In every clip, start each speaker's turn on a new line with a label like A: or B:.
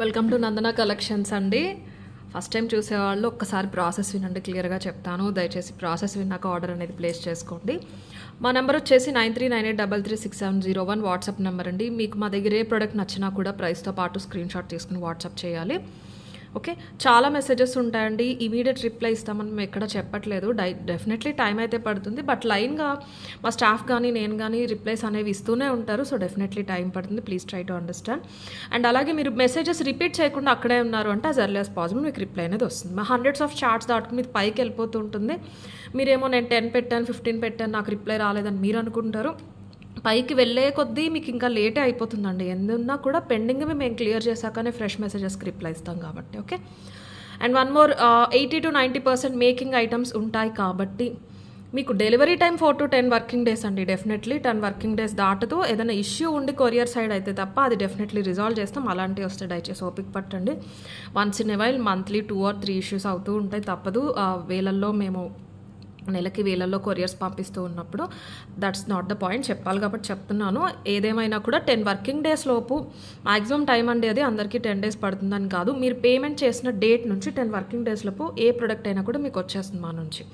A: Welcome to Nandana collections అండి. First time చూసేవాళ్ళు ఒక్కసారి ప్రాసెస్ వినండి, క్లియర్గా చెప్తాను. దయచేసి ప్రాసెస్ విన్నాక ఆర్డర్ అనేది ప్లేస్ చేసుకోండి. మా నెంబర్ వచ్చేసి 9398336701 వాట్సాప్ నెంబర్ అండి. మీకు మా దగ్గర ఏ ప్రోడక్ట్ నచ్చినా కూడా ప్రైస్తో పాటు స్క్రీన్ షాట్ తీసుకుని వాట్సాప్ చేయాలి. ఓకే, చాలా మెసేజెస్ ఉంటాయండి. ఇమీడియట్ రిప్లై ఇస్తామని మేము ఎక్కడ చెప్పట్లేదు. డెఫినెట్లీ టైం అయితే పడుతుంది, బట్ లైన్గా మా స్టాఫ్ కానీ నేను కానీ రిప్లైస్ అనేవి ఇస్తూనే ఉంటారు. సో డెఫినెట్లీ టైం పడుతుంది. Please try to understand. And అలాగే మీరు మెసేజెస్ రిపీట్ చేయకుండా అక్కడే ఉన్నారు అంటే యాజ్ ఎర్లీ యాజ్ పాసిబుల్ మీకు రిప్లై అనేది వస్తుంది. మా హండ్రెడ్స్ ఆఫ్ చార్ట్స్ దాటుకుని మీది పైకి వెళ్ళిపోతూ ఉంటుంది. మీరేమో నేను 10 పెట్టాను 15 పెట్టాను నాకు రిప్లై రాలేదని మీరు అనుకుంటారు. పైకి వెళ్ళే కొద్దీ మీకు ఇంకా లేటే అయిపోతుందండి. ఎందున్నా కూడా పెండింగ్ మేము క్లియర్ చేశాకనే ఫ్రెష్ మెసేజెస్కి రిప్లై ఇస్తాం కాబట్టి. Okay, and one more, 80 to 90% making items ఉంటాయి కాబట్టి మీకు delivery time 4 to 10 working days అండి. డెఫినెట్లీ 10 వర్కింగ్ డేస్ దాటుతూ ఏదైనా ఇష్యూ ఉండి కొరియర్ సైడ్ అయితే తప్ప అది డెఫినెట్లీ రిజాల్వ్ చేస్తాం. అలాంటివి వస్తే దయచేసి ఓపిక పట్టండి. Once in a while monthly 2 or 3 issues అవుతూ ఉంటాయి, తప్పదు. వేలల్లో మేము నెలకి వేలల్లో కొరియర్స్ పంపిస్తూ ఉన్నప్పుడు దట్స్ నాట్ ద పాయింట్, చెప్పాలి కాబట్టి చెప్తున్నాను. ఏదేమైనా కూడా 10 వర్కింగ్ డేస్ లోపు మ్యాక్సిమం టైం అండి. అది అందరికీ 10 days పడుతుందని కాదు. మీరు పేమెంట్ చేసిన డేట్ నుంచి 10 వర్కింగ్ డేస్ లోపు ఏ ప్రోడక్ట్ అయినా కూడా మీకు వచ్చేస్తుంది మా నుంచి.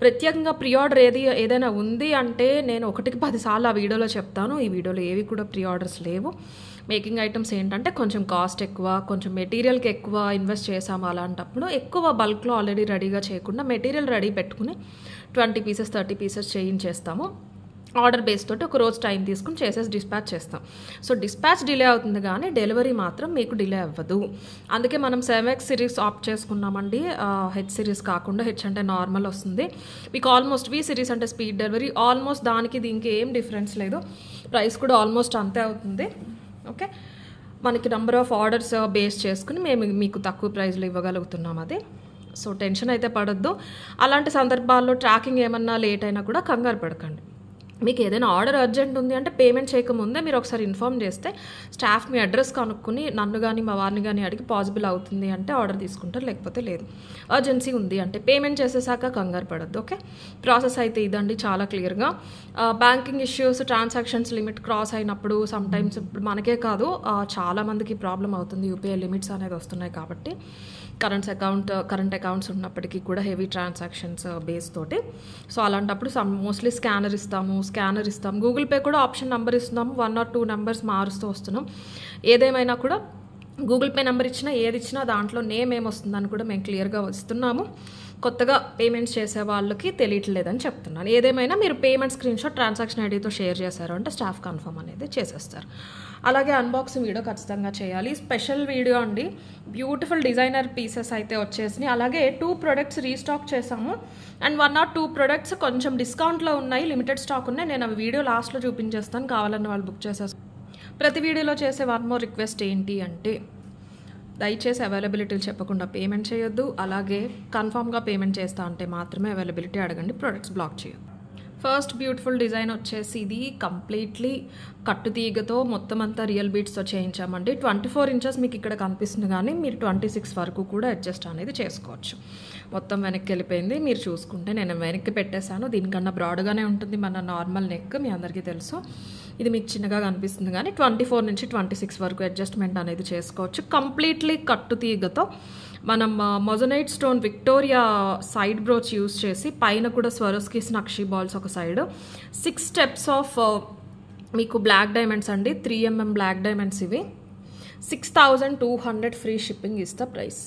A: ప్రత్యేకంగా ప్రీ ఆర్డర్ ఏదైనా ఉంది అంటే నేను 1కి 10 సార్లు ఆ వీడియోలో చెప్తాను. ఈ వీడియోలో ఏవి కూడా ప్రీ ఆర్డర్స్ లేవు. మేకింగ్ ఐటమ్స్ ఏంటంటే కొంచెం కాస్ట్ ఎక్కువ, కొంచెం మెటీరియల్కి ఎక్కువ ఇన్వెస్ట్ చేసాము. అలాంటప్పుడు ఎక్కువ బల్క్లో ఆల్రెడీ రెడీగా చేయకుండా మెటీరియల్ రెడీ పెట్టుకుని 20 pieces 30 pieces చేయించేస్తాము. ఆర్డర్ బేస్ తోటి ఒక రోజు టైం తీసుకుని చేసేసి డిస్పాచ్ చేస్తాం. సో డిస్పాచ్ డిలే అవుతుంది కానీ డెలివరీ మాత్రం మీకు డిలే అవ్వదు. అందుకే మనం 7X సిరీస్ ఆప్ట్ చేసుకున్నామండి. హెచ్ సిరీస్ కాకుండా, హెచ్ అంటే నార్మల్ వస్తుంది మీకు. ఆల్మోస్ట్ వి సిరీస్ అంటే స్పీడ్ డెలివరీ. ఆల్మోస్ట్ దానికి దీనికి ఏం డిఫరెన్స్ లేదు. ప్రైస్ కూడా ఆల్మోస్ట్ అంతే అవుతుంది. ఓకే, మనకి నెంబర్ ఆఫ్ ఆర్డర్స్ బేస్ చేసుకుని మేము మీకు తక్కువ ప్రైస్లో ఇవ్వగలుగుతున్నాం. అది సో టెన్షన్ అయితే పడొద్దు. అలాంటి సందర్భాల్లో ట్రాకింగ్ ఏమన్నా లేట్ అయినా కూడా కంగారు పడకండి. మీకు ఏదైనా ఆర్డర్ అర్జెంట్ ఉంది అంటే పేమెంట్ చేయకముందే మీరు ఒకసారి ఇన్ఫామ్ చేస్తే స్టాఫ్ మీ అడ్రస్ కనుక్కుని నన్ను కానీ మా వారిని కానీ అడిగి పాసిబుల్ అవుతుంది అంటే ఆర్డర్ తీసుకుంటారు, లేకపోతే లేదు. అర్జెన్సీ ఉంది అంటే పేమెంట్ చేసేసాక కంగారు పడద్దు. ఓకే, ప్రాసెస్ అయితే ఇదండి చాలా క్లియర్గా. Banking issues, transactions limit cross అయినప్పుడు సమ్టైమ్స్ ఇప్పుడు మనకే కాదు చాలామందికి ప్రాబ్లం అవుతుంది. యూపీఐ లిమిట్స్ అనేది వస్తున్నాయి కాబట్టి కరెంట్ అకౌంట్స్ ఉన్నప్పటికీ కూడా హెవీ ట్రాన్సాక్షన్స్ బేస్ తోటి. సో అలాంటప్పుడు మోస్ట్లీ స్కానర్ ఇస్తాం. గూగుల్ పే కూడా ఆప్షన్ నెంబర్ ఇస్తున్నాము. 1 or 2 numbers మారుస్తూ వస్తున్నాం. ఏదేమైనా కూడా గూగుల్ పే నెంబర్ ఇచ్చినా ఏది ఇచ్చినా దాంట్లో నేమ్ ఏమొస్తుందని కూడా మేము క్లియర్గా ఇస్తున్నాము. కొత్తగా పేమెంట్స్ చేసే వాళ్ళకి తెలియట్లేదని చెప్తున్నాను. ఏదేమైనా మీరు పేమెంట్ స్క్రీన్ షాట్ ట్రాన్సాక్షన్ ఐడితో షేర్ చేశారు అంటే స్టాఫ్ కన్ఫర్మ్ అనేది చేసేస్తారు. అలాగే అన్బాక్సింగ్ వీడియో ఖచ్చితంగా చేయాలి. స్పెషల్ వీడియో అండి. బ్యూటిఫుల్ డిజైనర్ పీసెస్ అయితే వచ్చేసినాయి. అలాగే 2 products రీస్టాక్ చేసాము అండ్ 1 or 2 products కొంచెం డిస్కౌంట్లో ఉన్నాయి, లిమిటెడ్ స్టాక్ ఉన్నాయి. నేను ఆ వీడియో లాస్ట్లో చూపించేస్తాను, కావాలన్న వాళ్ళు బుక్ చేసేస్తాను. ప్రతి వీడియోలో చేసే వన్ మోర్ రిక్వెస్ట్ ఏంటి అంటే దయచేసి అవైలబిలిటీలు చెప్పకుండా పేమెంట్ చేయొద్దు. అలాగే కన్ఫామ్గా పేమెంట్ చేస్తా అంటే మాత్రమే అవైలబిలిటీ అడగండి, ప్రొడక్ట్స్ బ్లాక్ చేయొద్దు. ఫస్ట్ బ్యూటిఫుల్ డిజైన్ వచ్చేసి ఇది కంప్లీట్లీ కట్టుతీగతో మొత్తం అంతా రియల్ బీట్స్తో చేయించామండి. 24 inches మీకు ఇక్కడ కనిపిస్తుంది కానీ మీరు 26 వరకు కూడా అడ్జస్ట్ అనేది చేసుకోవచ్చు. మొత్తం వెనక్కి వెళ్ళిపోయింది మీరు చూసుకుంటే. నేను వెనక్కి పెట్టేశాను. దీనికన్నా బ్రాడ్గానే ఉంటుంది మన నార్మల్ నెక్, మీ అందరికీ తెలుసు. ఇది మీకు చిన్నగా కనిపిస్తుంది కానీ 24 నుంచి 26 వరకు అడ్జస్ట్మెంట్ అనేది చేసుకోవచ్చు. కంప్లీట్లీ కట్టుతీగతో మనం moissanite stone Victoria side brooch use చేసి పైన కూడా స్వరోస్కిస్ నక్షి బాల్స్ ఒక సైడ్ 6 steps ఆఫ్ మీకు బ్లాక్ డైమండ్స్ అండి. 3mm బ్లాక్ డైమండ్స్ ఇవి. 6200 free shipping is the price.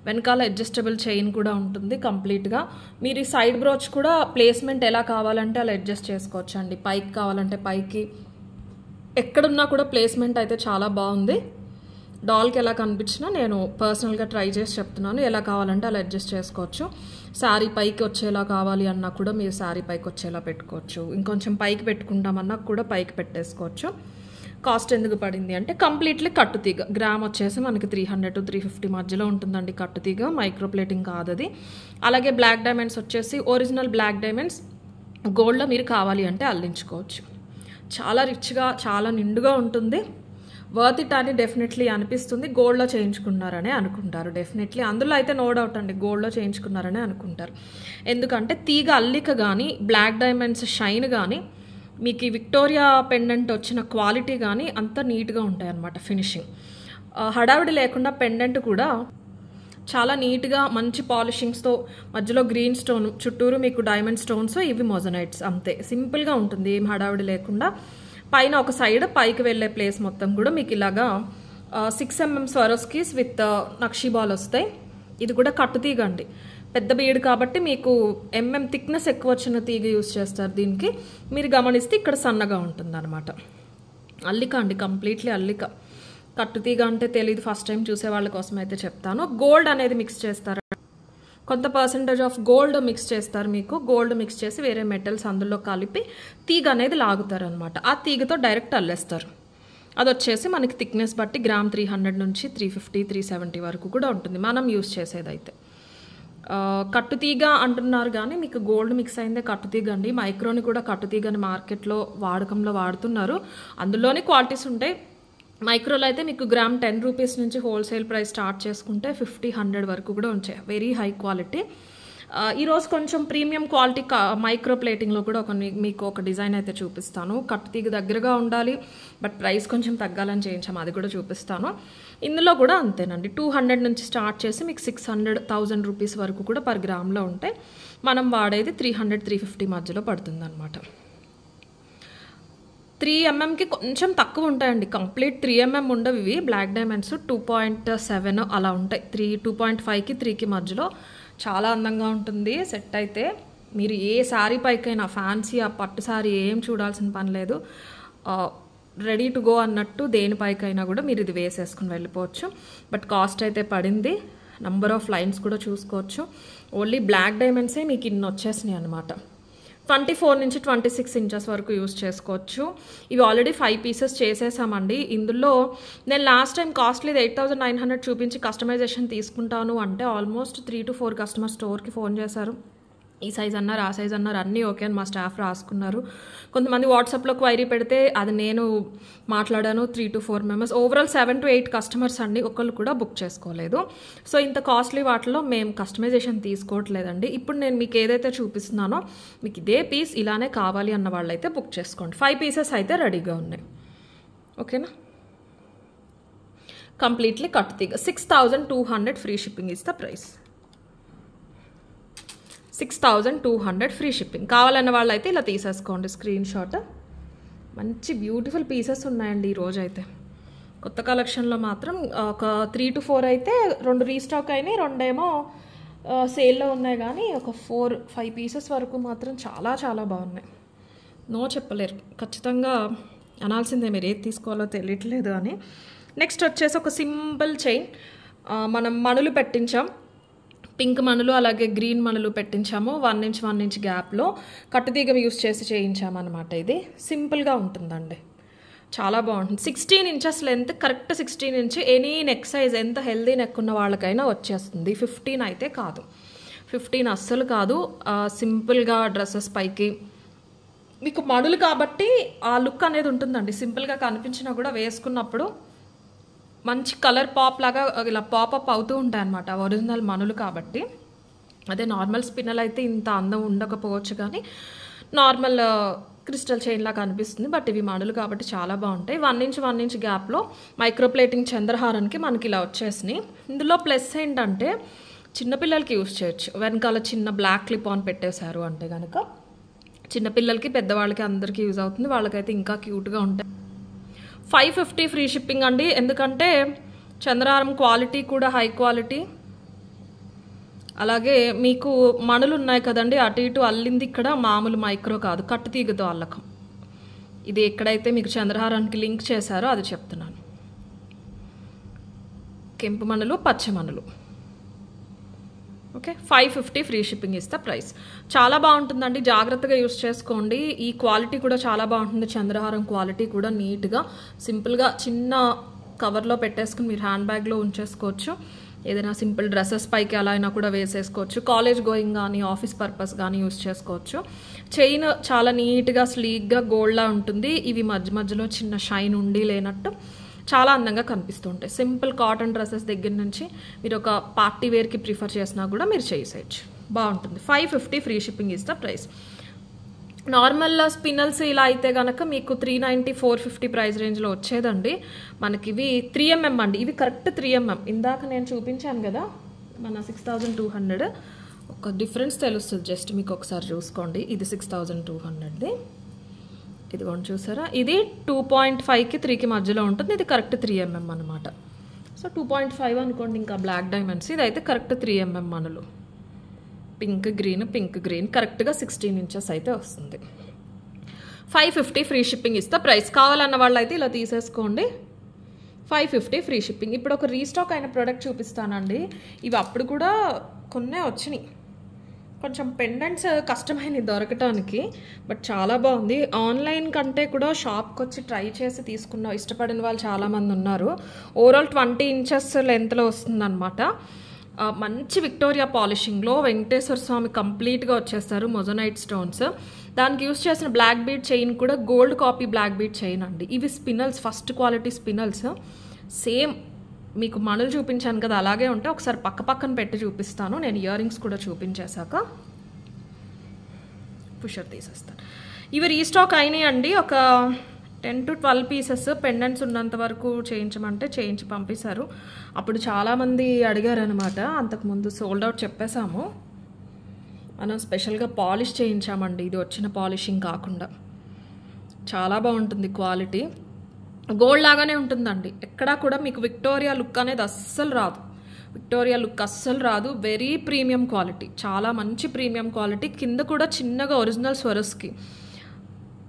A: వెనకాల అడ్జస్టబుల్ చైన్ కూడా ఉంటుంది కంప్లీట్గా. మీరు ఈ సైడ్ బ్రోచ్ కూడా ప్లేస్మెంట్ ఎలా కావాలంటే అలా అడ్జస్ట్ చేసుకోవచ్చు అండి. పైకి కావాలంటే పైకి, ఎక్కడున్నా కూడా ప్లేస్మెంట్ అయితే చాలా బాగుంది. డాల్కి ఎలా కనిపించినా నేను పర్సనల్గా ట్రై చేసి చెప్తున్నాను. ఎలా కావాలంటే అలా అడ్జస్ట్ చేసుకోవచ్చు. శారీ పైకి వచ్చేలా కావాలి అన్నా కూడా మీరు శారీ పైకి వచ్చేలా పెట్టుకోవచ్చు. ఇంకొంచెం పైకి పెట్టుకుంటామన్నా కూడా పైకి పెట్టేసుకోవచ్చు. కాస్ట్ ఎందుకు పడింది అంటే కంప్లీట్లీ కట్టుతీగ. గ్రామ్ వచ్చేసి మనకి 300 to 350 మధ్యలో ఉంటుందండి కట్టుతీగ. మైక్రో ప్లేటింగ్ కాదు అది. అలాగే బ్లాక్ డైమండ్స్ వచ్చేసి ఒరిజినల్ బ్లాక్ డైమండ్స్ గోల్డ్లో మీరు కావాలి అంటే అల్లించుకోవచ్చు. చాలా రిచ్గా చాలా నిండుగా ఉంటుంది. వర్త్ ఇట్ అని డెఫినెట్లీ అనిపిస్తుంది. గోల్డ్లో చేయించుకున్నారనే అనుకుంటారు డెఫినెట్లీ. అందులో అయితే నో డౌట్ అండి, గోల్డ్లో చేయించుకున్నారనే అనుకుంటారు. ఎందుకంటే తీగ అల్లిక కానీ బ్లాక్ డైమండ్స్ షైన్ కానీ మీకు ఈ విక్టోరియా పెండెంట్ వచ్చిన క్వాలిటీ కానీ అంత నీట్గా ఉంటాయి అన్నమాట ఫినిషింగ్. హడావిడి లేకుండా పెండెంట్ కూడా చాలా నీట్గా మంచి పాలిషింగ్స్తో, మధ్యలో గ్రీన్ స్టోన్, చుట్టూరు మీకు డైమండ్ స్టోన్స్, ఇవి మొజనైట్స్, అంతే సింపుల్గా ఉంటుంది, ఏం హడావిడి లేకుండా. పైన ఒక సైడ్ పైకి వెళ్ళే ప్లేస్ మొత్తం కూడా మీకు ఇలాగా 6 mm Swarovskis with nakshi ball వస్తాయి. ఇది కూడా కట్టు తీగ అండి, పెద్ద బీడ్ కాబట్టి మీకు థిక్నెస్ ఎక్కువ వచ్చిన తీగ యూజ్ చేస్తారు దీనికి. మీరు గమనిస్తే ఇక్కడ సన్నగా ఉంటుంది అనమాట. అల్లిక అండి, కంప్లీట్లీ అల్లిక. కట్టుతీగ అంటే తెలియదు, ఫస్ట్ టైం చూసే వాళ్ళ కోసం అయితే చెప్తాను. గోల్డ్ అనేది మిక్స్ చేస్తారు, కొంత పర్సెంటేజ్ ఆఫ్ గోల్డ్ మిక్స్ చేస్తారు. మీకు గోల్డ్ మిక్స్ చేసి వేరే మెటల్స్ అందులో కలిపి తీగ అనేది లాగుతారు అనమాట. ఆ తీగతో డైరెక్ట్ అల్లేస్తారు. అది వచ్చేసి మనకి థిక్నెస్ బట్టి గ్రామ్ 300 నుంచి 350, 370 వరకు కూడా ఉంటుంది మనం యూజ్ చేసేదైతే. కట్టుతీగ అంటున్నారు కానీ మీకు గోల్డ్ మిక్స్ అయిందే కట్టుతీగ అండి. మైక్రోని కూడా కట్టుతీగని మార్కెట్లో వాడకంలో వాడుతున్నారు. అందులోనే క్వాలిటీస్ ఉంటాయి. మైక్రోలో అయితే మీకు గ్రామ్ 10 రూపీస్ నుంచి హోల్సేల్ ప్రైస్ స్టార్ట్ చేసుకుంటే 50, 100 వరకు కూడా ఉంటాయి. Very high quality. ఈరోజు కొంచెం ప్రీమియం క్వాలిటీ మైక్రో ప్లేటింగ్లో కూడా మీకు ఒక డిజైన్ అయితే చూపిస్తాను. కట్టుతీగ దగ్గరగా ఉండాలి బట్ ప్రైస్ కొంచెం తగ్గాలని చేయించాము, అది కూడా చూపిస్తాను. ఇందులో కూడా అంతేనండి, 200 నుంచి స్టార్ట్ చేసి మీకు 600, 1000 రూపీస్ వరకు కూడా పర్ గ్రామ్లో ఉంటాయి. మనం వాడేది 300, 350 మధ్యలో పడుతుంది అనమాట. 3 mmకి కొంచెం తక్కువ ఉంటాయండి, కంప్లీట్ 3 mm ఉండవు ఇవి. బ్లాక్ డైమండ్స్ 2.7 అలా ఉంటాయి. 2.5కి 3కి మధ్యలో చాలా అందంగా ఉంటుంది సెట్ అయితే. మీరు ఏ శారీ పైకైనా, ఫ్యాన్సీ ఆ పట్టు శారీ ఏం చూడాల్సిన పని లేదు, రెడీ టు గో అన్నట్టు దేనిపైకైనా కూడా మీరు ఇది వేసేసుకుని వెళ్ళిపోవచ్చు. బట్ కాస్ట్ అయితే పడింది. నంబర్ ఆఫ్ లైన్స్ కూడా చూసుకోవచ్చు. ఓన్లీ బ్లాక్ డైమండ్సే మీకు ఇన్ని వచ్చేసినాయి అనమాట. 24 నుంచి 26 ఇంచెస్ వరకు యూజ్ చేసుకోవచ్చు. ఇవి ఆల్రెడీ 5 పీసెస్ చేసేసామండి. ఇందులో నేను లాస్ట్ టైం కాస్ట్లీది 8900 చూపించి కస్టమైజేషన్ తీసుకుంటాను అంటే ఆల్మోస్ట్ 3 to 4 కస్టమర్ స్టోర్కి ఫోన్ చేశారు. ఈ సైజ్ అన్నారు, ఆ సైజ్ అన్నారు, అన్నీ ఓకే అని మా స్టాఫ్ రాసుకున్నారు. కొంతమంది వాట్సాప్లో క్వైరీ పెడితే అది నేను మాట్లాడాను. 3 to 4 members, overall 7 to 8 customers అండి, ఒకళ్ళు కూడా బుక్ చేసుకోలేదు. సో ఇంత కాస్ట్లీ వాటిలో మేము కస్టమైజేషన్ తీసుకోవట్లేదండి. ఇప్పుడు నేను మీకు ఏదైతే చూపిస్తున్నానో మీకు ఇదే పీస్ ఇలానే కావాలి అన్న వాళ్ళైతే బుక్ చేసుకోండి. 5 పీసెస్ అయితే రెడీగా ఉన్నాయి, ఓకేనా. కంప్లీట్లీ కట్టుతీగ 6200 free shipping is the price. 6200 free shipping. కావాలన్న వాళ్ళు అయితే ఇలా తీసేసుకోండి స్క్రీన్ షాట్. మంచి బ్యూటిఫుల్ పీసెస్ ఉన్నాయండి ఈరోజు అయితే. కొత్త కలెక్షన్లో మాత్రం ఒక 3 to 4 అయితే 2 రీస్టాక్ అయినాయి, 2 ఏమో సేల్లో ఉన్నాయి. కానీ ఒక 4-5 పీసెస్ వరకు మాత్రం చాలా చాలా బాగున్నాయి. నో చెప్పలేరు, ఖచ్చితంగా అనాల్సిందే, మీరు ఏది తీసుకోవాలో తెలియట్లేదు అని. నెక్స్ట్ వచ్చేసి ఒక సింపుల్ చైన్. మనం మణులు పెట్టించాం, పింక్ మణులు అలాగే గ్రీన్ మణులు పెట్టించాము. 1 inch 1 inch గ్యాప్లో కట్టుతీగ యూస్ చేసి చేయించామన్నమాట. ఇది సింపుల్గా ఉంటుందండి, చాలా బాగుంటుంది. 16 inches length, correct 16 inch. Any neck size, ఎంత హెల్దీ నెక్ ఉన్న వాళ్ళకైనా వచ్చేస్తుంది. 15 అయితే కాదు, 15 అస్సలు కాదు. సింపుల్గా డ్రెస్సెస్ పైకి మీకు మణులు కాబట్టి ఆ లుక్ అనేది ఉంటుందండి. సింపుల్గా కనిపించినా కూడా వేసుకున్నప్పుడు మంచి కలర్ పాప్ లాగా ఇలా పాపప్ అవుతూ ఉంటాయి అన్నమాట, ఒరిజినల్ మణులు కాబట్టి. అదే నార్మల్ స్పిన్నల్ అయితే ఇంత అందం ఉండకపోవచ్చు, కానీ నార్మల్ క్రిస్టల్ చైన్ లాగా అనిపిస్తుంది. బట్ ఇవి మణులు కాబట్టి చాలా బాగుంటాయి. 1 inch 1 inch గ్యాప్లో మైక్రోప్లేటింగ్ చంద్రహారానికి మనకి ఇలా వచ్చేసినాయి. ఇందులో ప్లస్ ఏంటంటే చిన్నపిల్లలకి యూజ్ చేయొచ్చు. వెనకాల చిన్న బ్లాక్ క్లిప్ ఆన్ పెట్టేశారు అంటే కనుక చిన్నపిల్లలకి, పెద్దవాళ్ళకి, అందరికీ యూజ్ అవుతుంది. వాళ్ళకైతే ఇంకా క్యూట్గా ఉంటాయి. 550 ఫ్రీ షిప్పింగ్ అండి, ఎందుకంటే చంద్రహారం క్వాలిటీ కూడా హై క్వాలిటీ. అలాగే మీకు మణులు ఉన్నాయి కదండి, అటు ఇటు అల్లింది ఇక్కడ మామూలు మైక్రో కాదు, కట్టుతీగతో అల్లకం. ఇది ఎక్కడైతే మీకు చంద్రహారానికి లింక్ చేశారో అది చెప్తున్నాను. కెంపు మణులు, పచ్చ మణులు. ఓకే, 550 ఫ్రీ షిప్పింగ్ ఇస్తే ప్రైస్. చాలా బాగుంటుందండి, జాగ్రత్తగా యూస్ చేసుకోండి. ఈ క్వాలిటీ కూడా చాలా బాగుంటుంది. చంద్రహారం క్వాలిటీ కూడా నీట్గా సింపుల్గా చిన్న కవర్లో పెట్టేసుకుని మీరు హ్యాండ్ బ్యాగ్లో ఉంచేసుకోవచ్చు. ఏదైనా సింపుల్ డ్రెస్సెస్ పైకి అలా అయినా కూడా వేసేసుకోవచ్చు. కాలేజ్ గోయింగ్ కానీ ఆఫీస్ పర్పస్ కానీ యూస్ చేసుకోవచ్చు. చైన్ చాలా నీట్గా స్లీక్గా గోల్డ్లా ఉంటుంది. ఇవి మధ్య మధ్యలో చిన్న షైన్ ఉండి లేనట్టు చాలా అందంగా కనిపిస్తుంటాయి. సింపుల్ కాటన్ డ్రెస్సెస్ దగ్గర నుంచి మీరు ఒక పార్టీ వేర్కి ప్రిఫర్ చేసినా కూడా మీరు చేసేయచ్చు, బాగుంటుంది. 550 free shipping is the price. Normal spinels ఇలా అయితే కనుక మీకు 390 450 ప్రైస్ రేంజ్లో వచ్చేదండి. మనకి ఇవి 3mm అండి, ఇవి కరెక్ట్ 3mm. ఇందాక నేను చూపించాను కదా మన 6200, ఒక డిఫరెన్స్ తెలుస్తుంది, జస్ట్ మీకు ఒకసారి చూసుకోండి. ఇది 6200, ఇదిగోండి చూసారా, ఇది 2.5కి 3కి మధ్యలో ఉంటుంది, ఇది కరెక్ట్ 3mm అనమాట. సో 2.5 అనుకోండి, ఇంకా బ్లాక్ డైమండ్స్, ఇదైతే కరెక్ట్ 3mm మనలు. పింక్ గ్రీన్ కరెక్ట్గా 16 ఇంచెస్ అయితే వస్తుంది. 550 ఫ్రీ షిప్పింగ్ ఇస్తా. ప్రైస్ కావాలన్న వాళ్ళు అయితే ఇలా తీసేసుకోండి, 550 ఫ్రీ షిప్పింగ్. ఇప్పుడు ఒక రీస్టాక్ అయిన ప్రోడక్ట్ చూపిస్తానండి. ఇవి అప్పుడు కూడా కొన్నే వచ్చినాయి, కొంచెం పెండెంట్స్ కష్టమైనవి దొరకటానికి, బట్ చాలా బాగుంది. ఆన్లైన్ కంటే కూడా షాప్కి వచ్చి ట్రై చేసి తీసుకున్న ఇష్టపడిన వాళ్ళు చాలామంది ఉన్నారు. ఓవరాల్ 20 ఇంచెస్ లెంత్లో వస్తుందన్నమాట. మంచి విక్టోరియా పాలిషింగ్లో వెంకటేశ్వర స్వామి కంప్లీట్గా వచ్చేస్తారు, మొజనైట్ స్టోన్స్. దానికి యూస్ చేసిన బ్లాక్ బీడ్ చైన్ కూడా gold copy black bead chain అండి. ఇవి spinels, first quality spinels, same మీకు మణులు చూపించాను కదా అలాగే ఉంటాయి. ఒకసారి పక్కన పెట్టి చూపిస్తాను. నేను ఇయర్ రింగ్స్ కూడా చూపించేశాక పుషర్ తీసేస్తాను. ఇవి రీస్టాక్ అయినాయి అండి, ఒక 10 to 12 పీసెస్. పెండెంట్స్ ఉన్నంత వరకు చేయించమంటే చేయించి పంపిస్తారు. అప్పుడు చాలామంది అడిగారు అనమాట, అంతకుముందు సోల్డ్ అవుట్ చెప్పేశాము. మనం స్పెషల్గా పాలిష్ చేయించామండి, ఇది వచ్చిన పాలిషింగ్ కాకుండా. చాలా బాగుంటుంది క్వాలిటీ, గోల్డ్ లాగానే ఉంటుందండి. ఎక్కడా కూడా మీకు విక్టోరియా లుక్ అనేది అస్సలు రాదు. వెరీ ప్రీమియం క్వాలిటీ, చాలా మంచి ప్రీమియం క్వాలిటీ. కింద కూడా చిన్నగా ఒరిజినల్ స్వరస్కి,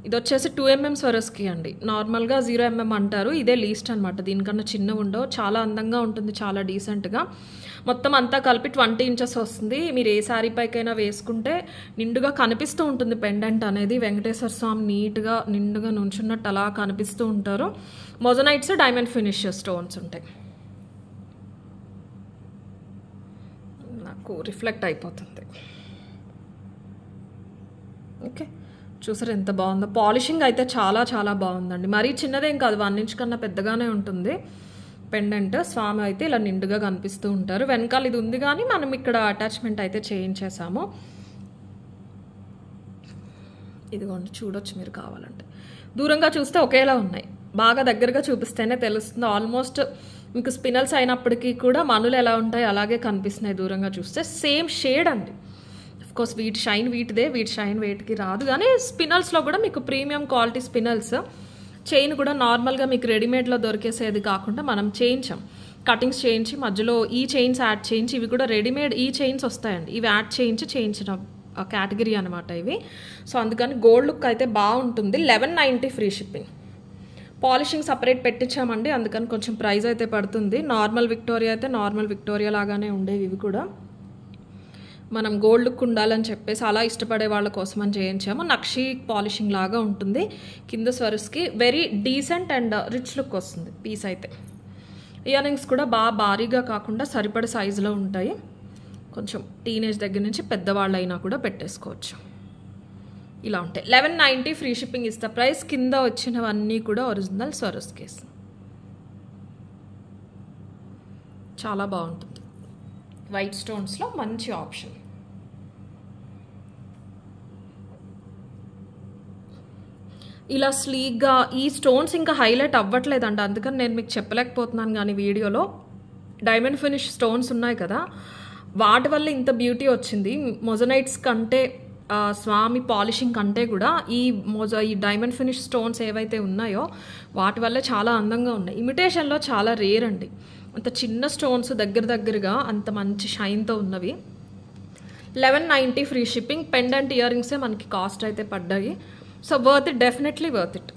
A: ఇది వచ్చేసి 2mm స్వరస్కి అండి. నార్మల్గా 0mm అంటారు, ఇదే లీస్ట్ అనమాట, దీనికన్నా చిన్న ఉండవు. చాలా అందంగా ఉంటుంది, చాలా డీసెంట్గా. మొత్తం అంతా కలిపి 20 ఇంచెస్ వస్తుంది. మీరు ఏ శారీ పైకైనా వేసుకుంటే నిండుగా కనిపిస్తూ ఉంటుంది పెండెంట్ అనేది. వెంకటేశ్వర స్వామి నిండుగా నుంచున్నట్టు అలా కనిపిస్తూ ఉంటారు. మొజనైట్స్ డైమండ్ ఫినిష్ స్టోన్స్ ఉంటాయి. నాకు రిఫ్లెక్ట్ అయిపోతుంది. ఓకే, చూసారు ఎంత బాగుందో. పాలిషింగ్ అయితే చాలా బాగుందండి. మరీ చిన్నదేం కాదు, 1 ఇంచ్ కన్నా పెద్దగానే ఉంటుంది పెండెంట్. స్వామి అయితే ఇలా నిండుగా కనిపిస్తూ ఉంటారు. వెనకాల ఇది ఉంది కానీ మనం ఇక్కడ అటాచ్మెంట్ అయితే చేయించేసాము. ఇదిగోండి చూడొచ్చు మీరు కావాలంటే. దూరంగా చూస్తే ఒకేలా ఉన్నాయి, బాగా దగ్గరగా చూపిస్తేనే తెలుస్తుంది. ఆల్మోస్ట్ మీకు స్పినల్స్ అయినప్పటికీ కూడా మనులు ఎలా ఉంటాయి అలాగే కనిపిస్తున్నాయి దూరంగా చూస్తే. సేమ్ షేడ్ అండి. కోర్స్ వీటి షైన్ వీటిదే, వీటి షైన్ వేటికి రాదు. కానీ స్పినల్స్లో కూడా మీకు ప్రీమియం క్వాలిటీ స్పినల్స్. చైన్ కూడా నార్మల్గా మీకు రెడీమేడ్లో దొరికేసేది కాకుండా మనం చేయించాం, కటింగ్స్ చేయించి మధ్యలో ఈ చైన్స్ యాడ్ చేయించి, ఇవి కూడా రెడీమేడ్ ఈ చైన్స్ వస్తాయండి, ఇవి యాడ్ చేయించిన కేటగిరీ అనమాట ఇవి. సో అందుకని గోల్డ్ లుక్ అయితే బాగుంటుంది. 1190 ఫ్రీ షిప్పింగ్. పాలిషింగ్ సపరేట్ పెట్టించామండి, అందుకని కొంచెం ప్రైస్ అయితే పడుతుంది. నార్మల్ విక్టోరియా అయితే నార్మల్ విక్టోరియా లాగానే ఉండేవి ఇవి కూడా. మనం గోల్డ్ లుక్ ఉండాలని చెప్పేసి అలా ఇష్టపడే వాళ్ళ కోసం అని చేయించాము. నక్షి పాలిషింగ్ లాగా ఉంటుంది. కింద స్వరస్కి very decent and rich look వస్తుంది పీస్ అయితే. ఇయర్ రింగ్స్ కూడా భారీగా కాకుండా సరిపడే సైజులో ఉంటాయి. కొంచెం టీనేజ్ దగ్గర నుంచి పెద్దవాళ్ళు అయినా కూడా పెట్టేసుకోవచ్చు. ఇలా ఉంటాయి. 1190 ఫ్రీ షిప్పింగ్ ఇస్తా. ప్రైస్ కింద వచ్చినవన్నీ కూడా ఒరిజినల్ స్వరస్ కేస్. చాలా బాగుంటుంది. వైట్ స్టోన్స్లో మంచి ఆప్షన్. ఇలా స్లీక్గా ఈ స్టోన్స్ ఇంకా హైలైట్ అవ్వట్లేదండి, అందుకని నేను మీకు చెప్పలేకపోతున్నాను. కానీ వీడియోలో డైమండ్ ఫినిష్ స్టోన్స్ ఉన్నాయి కదా, వాటి వల్ల ఇంత బ్యూటీ వచ్చింది. మొజనైట్స్ కంటే స్వామి పాలిషింగ్ కంటే కూడా ఈ డైమండ్ ఫినిష్ స్టోన్స్ ఏవైతే ఉన్నాయో వాటి వల్ల చాలా అందంగా ఉన్నాయి. ఇమిటేషన్లో చాలా రేర్ అండి, అంత చిన్న స్టోన్స్ దగ్గరగా అంత మంచి షైన్తో ఉన్నవి. 1190 ఫ్రీ షిప్పింగ్. పెండెంట్ ఇయర్ రింగ్సే మనకి కాస్ట్ అయితే పడ్డాయి. So worth it, definitely worth it.